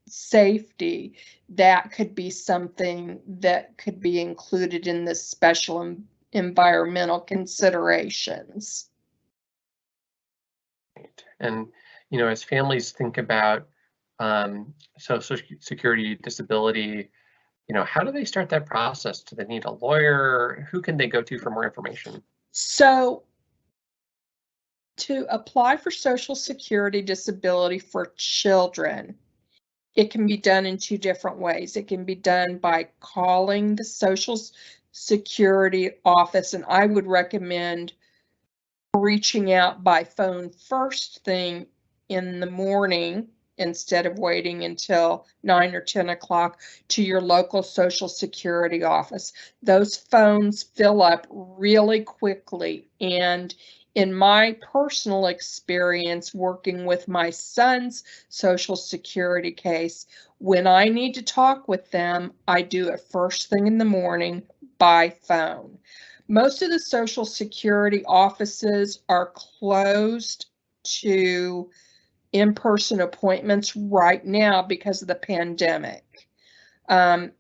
safety, that could be something that could be included in the special environmental considerations. Right. And as families think about Social Security disability, how do they start that process? Do they need a lawyer? Who can they go to for more information? So to apply for Social Security disability for children, it can be done in two different ways. It can be done by calling the Social Security office, and I would recommend reaching out by phone first thing in the morning instead of waiting until 9 or 10 o'clock to your local Social Security office. Those phones fill up really quickly, and in my personal experience working with my son's Social Security case, when I need to talk with them, I do it first thing in the morning by phone. Most of the Social Security offices are closed to in-person appointments right now because of the pandemic. And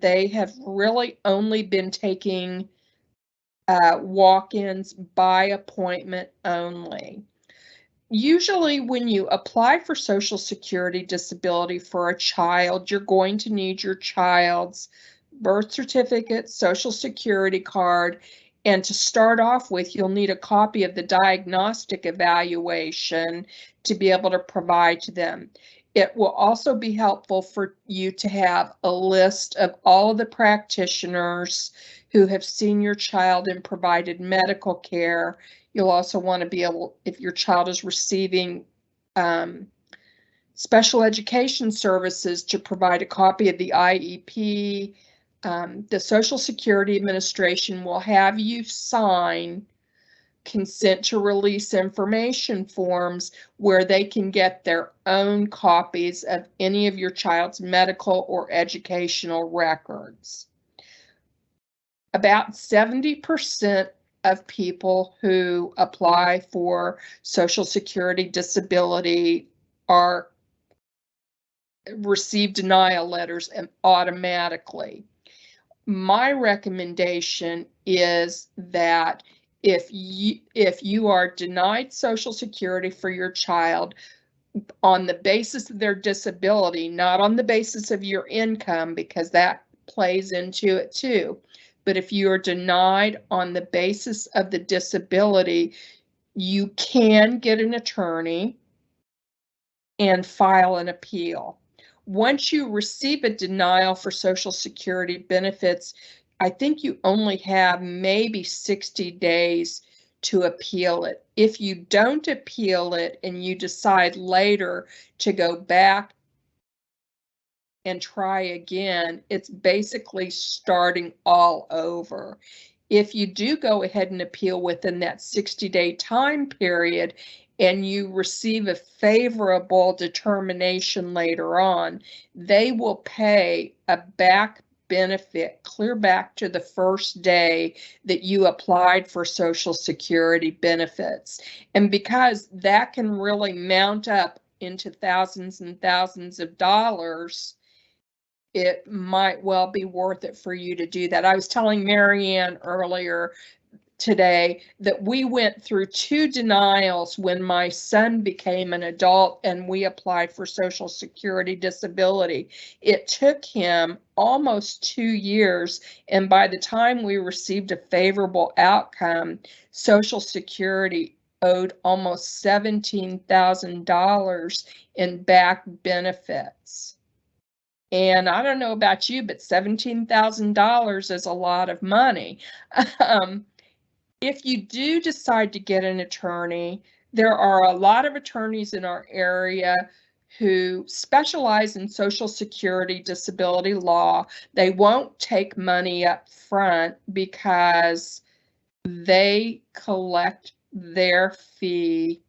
they have really only been taking walk-ins by appointment only. Usually when you apply for Social Security disability for a child, you're going to need your child's birth certificate, Social Security card, and to start off with, you'll need a copy of the diagnostic evaluation to be able to provide to them. It will also be helpful for you to have a list of all of the practitioners who have seen your child and provided medical care. You'll also want to be able, if your child is receiving special education services, to provide a copy of the IEP. The Social Security Administration will have you sign consent to release information forms where they can get their own copies of any of your child's medical or educational records. About 70% of people who apply for Social Security disability receive denial letters and automatically. My recommendation is that if you are denied Social Security for your child on the basis of their disability, not on the basis of your income, because that plays into it too, but if you are denied on the basis of the disability, you can get an attorney and file an appeal. Once you receive a denial for Social Security benefits, I think you only have maybe 60 days to appeal it. If you don't appeal it and you decide later to go back and try again, it's basically starting all over. If you do go ahead and appeal within that 60-day time period and you receive a favorable determination later on, they will pay a back benefit clear back to the first day that you applied for Social Security benefits. And because that can really mount up into thousands and thousands of dollars, it might well be worth it for you to do that. I was telling Marianne earlier today that we went through 2 denials when my son became an adult and we applied for Social Security disability. It took him almost 2 years, and by the time we received a favorable outcome, Social Security owed almost $17,000 in back benefits. And I don't know about you, but $17,000 is a lot of money. If you do decide to get an attorney, there are a lot of attorneys in our area who specialize in Social Security disability law. They won't take money up front because they collect their fee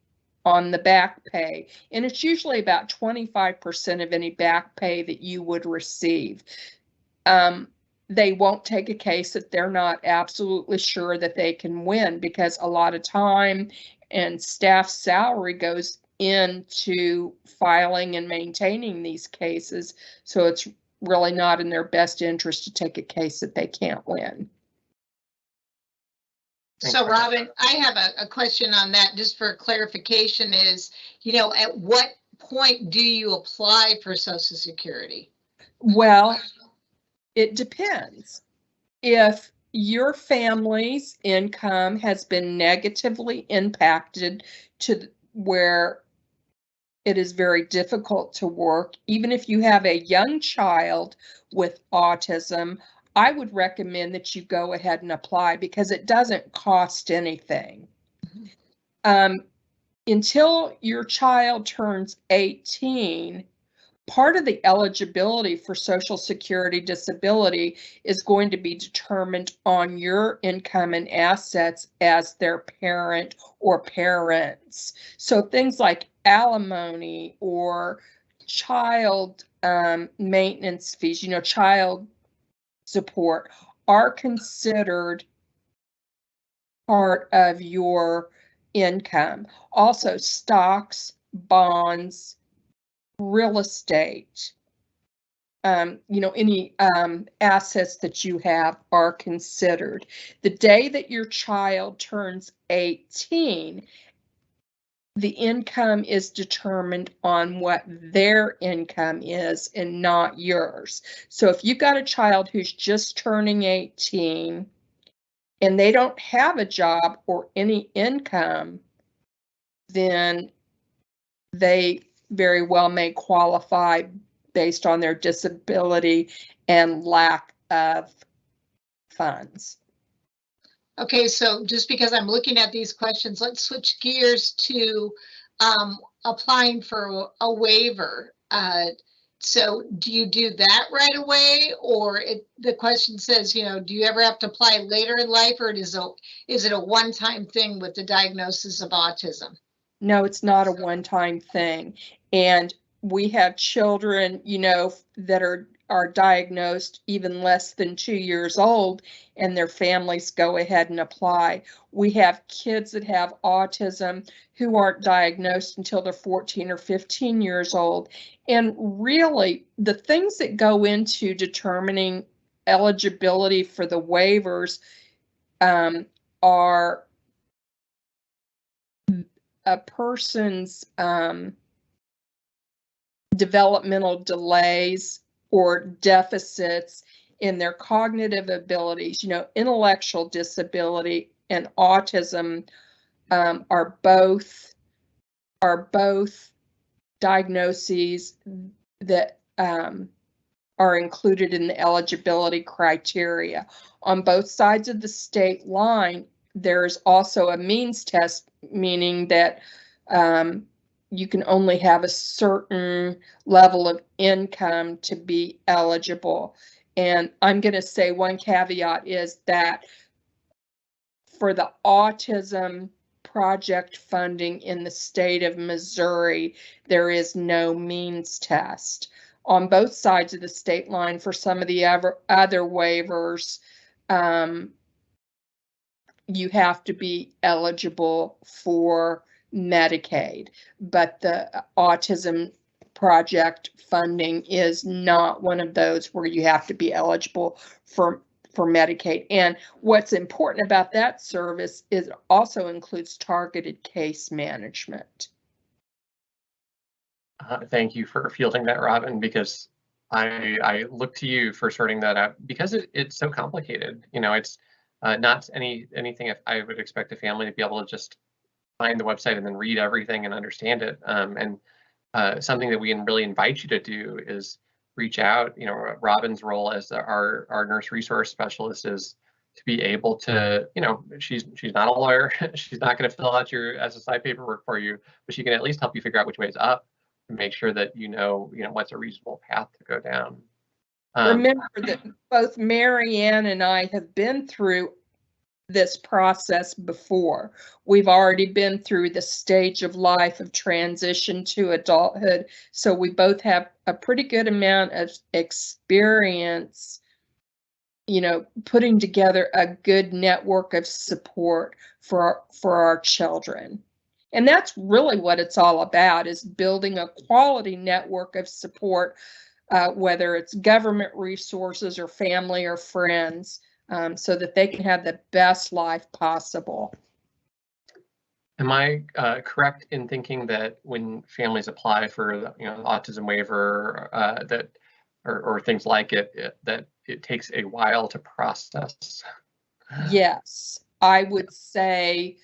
on the back pay, and it's usually about 25% of any back pay that you would receive. They won't take a case that they're not absolutely sure that they can win, because a lot of time and staff salary goes into filing and maintaining these cases, so it's really not in their best interest to take a case that they can't win. So Robin, I have a question on that, just for clarification, is, at what point do you apply for Social Security? Well, it depends. If your family's income has been negatively impacted to where it is very difficult to work, even if you have a young child with autism, I would recommend that you go ahead and apply because it doesn't cost anything. Until your child turns 18, part of the eligibility for Social Security disability is going to be determined on your income and assets as their parent or parents. So things like alimony or child maintenance fees, child support, are considered part of your income. Also, stocks, bonds, real estate, any assets that you have are considered. The day that your child turns 18, the income is determined on what their income is and not yours. So if you've got a child who's just turning 18 and they don't have a job or any income, then they very well may qualify based on their disability and lack of funds. Okay, so just because I'm looking at these questions, let's switch gears to applying for a waiver. So do you do that right away, or the question says, you know, do you ever have to apply later in life, or is it a one-time thing with the diagnosis of autism? No, it's not a one-time thing. And we have children, you know, that are diagnosed even less than 2 years old, and their families go ahead and apply. We have kids that have autism who aren't diagnosed until they're 14 or 15 years old. And really, the things that go into determining eligibility for the waivers are a person's developmental delays or deficits in their cognitive abilities. You know, intellectual disability and autism are both diagnoses that are included in the eligibility criteria. On both sides of the state line, there's also a means test, meaning that you can only have a certain level of income to be eligible. And I'm going to say one caveat is that for the autism project funding in the state of Missouri, there is no means test. On both sides of the state line, for some of the other waivers, you have to be eligible for Medicaid, but the autism project funding is not one of those where you have to be eligible for Medicaid. And what's important about that service is it also includes targeted case management. Thank you for fielding that, Robin, because I look to you for sorting that out, because it's so complicated. You know, it's not anything I would expect a family to be able to just find the website and then read everything and understand it. And something that we really invite you to do is reach out. You know, Robin's role as our nurse resource specialist is to be able to, you know, she's not a lawyer. She's not going to fill out your SSI paperwork for you, but she can at least help you figure out which way is up and make sure that you know what's a reasonable path to go down. Remember that both Mary Ann and I have been through this process before. We've already been through the stage of life of transition to adulthood, so we both have a pretty good amount of experience, you know, putting together a good network of support for our children. And that's really what it's all about, is building a quality network of support, whether it's government resources or family or friends, so that they can have the best life possible. Am I correct in thinking that when families apply for the autism waiver, or things like it, that it takes a while to process? Yes, I would say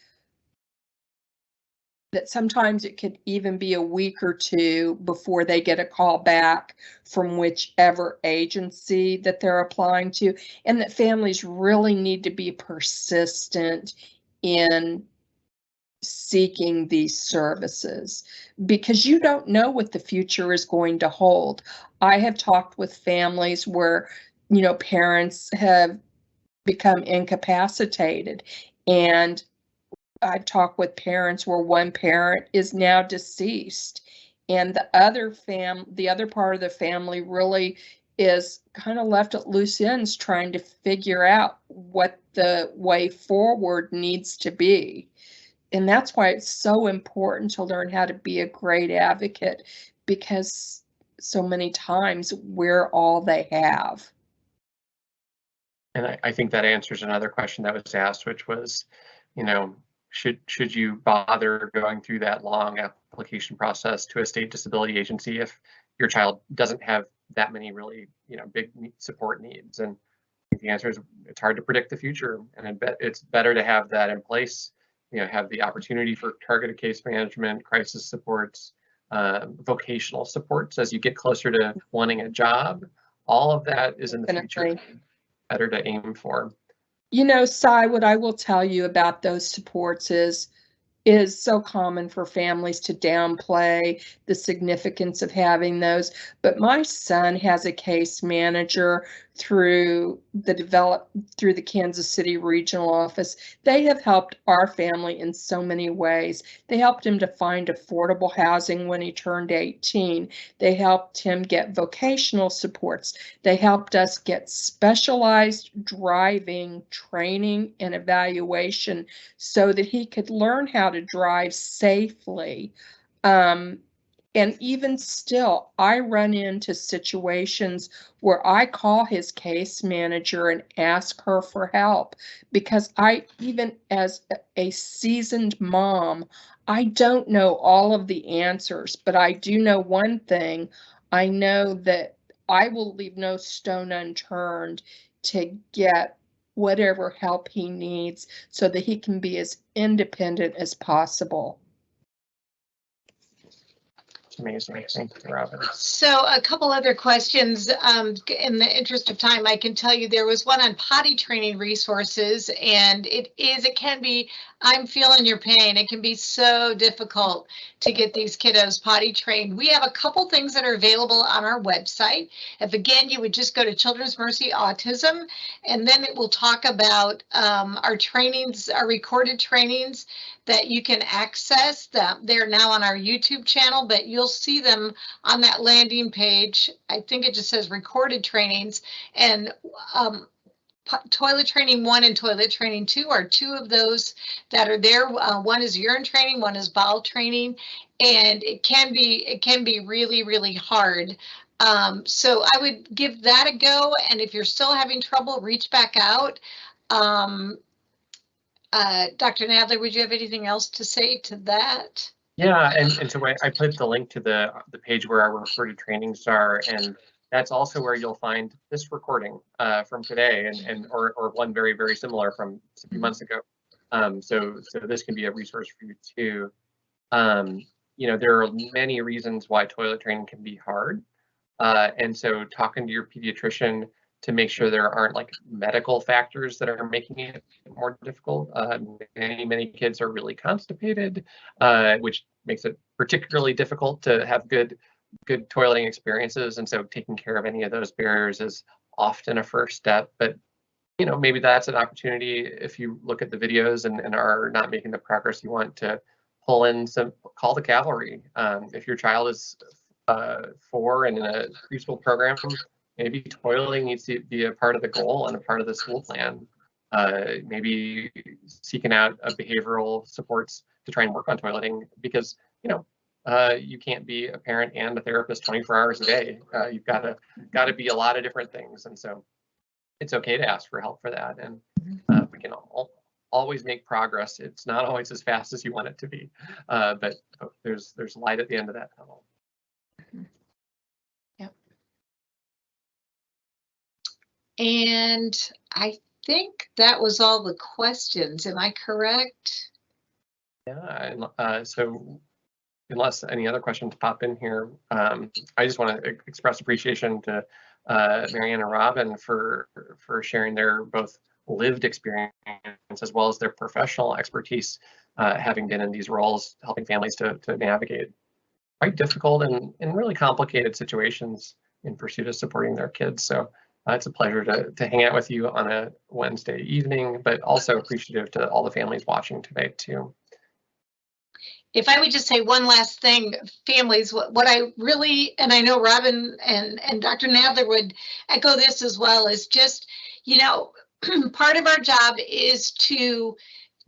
that sometimes it could even be a week or two before they get a call back from whichever agency that they're applying to, and that families really need to be persistent in seeking these services, because you don't know what the future is going to hold. I have talked with families where, you know, parents have become incapacitated, and I've talked with parents where one parent is now deceased, and the other part of the family really is kind of left at loose ends trying to figure out what the way forward needs to be. And that's why it's so important to learn how to be a great advocate, because so many times we're all they have. And I think that answers another question that was asked, which was, you know, should you bother going through that long application process to a state disability agency if your child doesn't have that many really, big support needs? And the answer is it's hard to predict the future, and I bet it's better to have that in place. Have the opportunity for targeted case management, crisis supports, vocational supports as you get closer to wanting a job. All of that is in the future. Better to aim for. Cy, what I will tell you about those supports is so common for families to downplay the significance of having those. But my son has a case manager through the Kansas City regional office. They have helped our family in so many ways. They helped him to find affordable housing when he turned 18. They helped him get vocational supports. They helped us get specialized driving training and evaluation so that he could learn how to drive safely. And even still, I run into situations where I call his case manager and ask her for help because even as a seasoned mom, I don't know all of the answers, but I do know one thing. I know that I will leave no stone unturned to get whatever help he needs so that he can be as independent as possible. Amazing. Thank you, Robin. So a couple other questions. In the interest of time, I can tell you there was one on potty training resources, and it can be, I'm feeling your pain. It can be so difficult to get these kiddos potty trained. We have a couple things that are available on our website. If again, you would just go to Children's Mercy Autism, and then it will talk about our trainings, our recorded trainings that you can access. They're now on our YouTube channel, but you'll see them on that landing page. I think it just says recorded trainings, and toilet training 1 and toilet training 2 are two of those that are there. One is urine training, one is bowel training, and it can be really, really hard. So I would give that a go, and if you're still having trouble, reach back out. Dr. Nadler, would you have anything else to say to that? Yeah, and so I put the link to the page where our recorded trainings are, and that's also where you'll find this recording from today, or one very, very similar from a few months ago. So this can be a resource for you too. There are many reasons why toilet training can be hard, and so talking to your pediatrician to make sure there aren't like medical factors that are making it more difficult. Many kids are really constipated, which makes it particularly difficult to have good toileting experiences. And so taking care of any of those barriers is often a first step. But maybe that's an opportunity if you look at the videos and are not making the progress you want to pull in call the cavalry. If your child is 4 and in a preschool program, maybe toileting needs to be a part of the goal and a part of the school plan. Maybe seeking out behavioral supports to try and work on toileting, because you can't be a parent and a therapist 24 hours a day. You've got to be a lot of different things, and so it's okay to ask for help for that. And we can always make progress. It's not always as fast as you want it to be, but there's light at the end of that tunnel. And I think that was all the questions. Am I correct? Yeah, so unless any other questions pop in here, I just want to express appreciation to Marianne and Robin for sharing their both lived experience as well as their professional expertise, having been in these roles, helping families to navigate quite difficult and really complicated situations in pursuit of supporting their kids. So it's a pleasure to hang out with you on a Wednesday evening, but also appreciative to all the families watching today too. If I would just say one last thing, families, what I really, and I know Robin and Dr. Nadler would echo this as well, is just, part of our job is to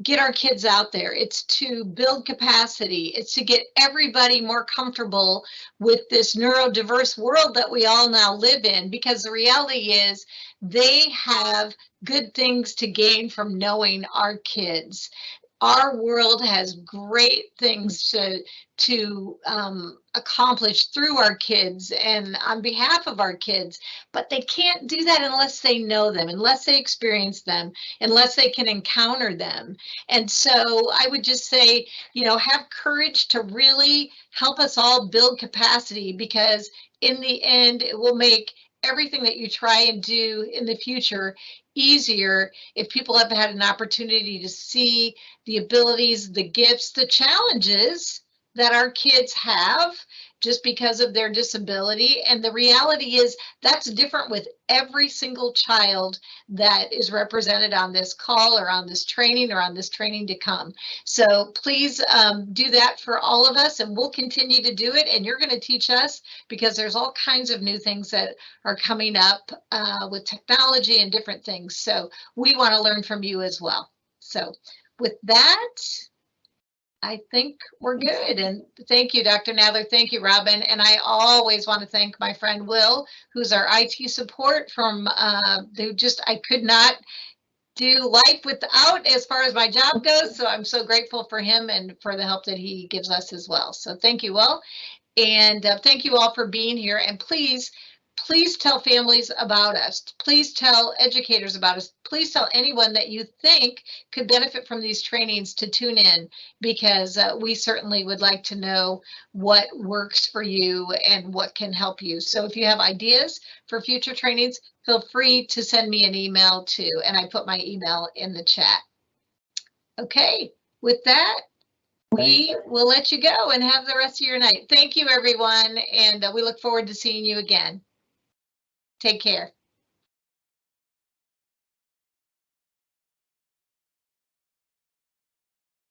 get our kids out there. It's to build capacity. It's to get everybody more comfortable with this neurodiverse world that we all now live in, because the reality is they have good things to gain from knowing our kids. our world has great things to accomplish through our kids and on behalf of our kids, but they can't do that unless they know them, unless they experience them, unless they can encounter them. And so I would just say, you know, have courage to really help us all build capacity, because in the end, it will make everything that you try and do in the future easier if people have had an opportunity to see the abilities, the gifts, the challenges that our kids have just because of their disability. And the reality is that's different with every single child that is represented on this call or on this training or on this training to come. So please do that for all of us, and we'll continue to do it. And you're going to teach us, because there's all kinds of new things that are coming up with technology and different things. So we want to learn from you as well. So with that, I think we're good. And thank you, Dr. Nadler. Thank you, Robin. And I always want to thank my friend Will, who's our IT support from who just I could not do life without as far as my job goes. So I'm so grateful for him and for the help that he gives us as well. So thank you, Will. And thank you all for being here. And please tell families about us. Please tell educators about us. Please tell anyone that you think could benefit from these trainings to tune in, because we certainly would like to know what works for you and what can help you. So if you have ideas for future trainings, feel free to send me an email too. And I put my email in the chat. Okay, with that, we will let you go and have the rest of your night. Thank you, everyone. And we look forward to seeing you again. Take care.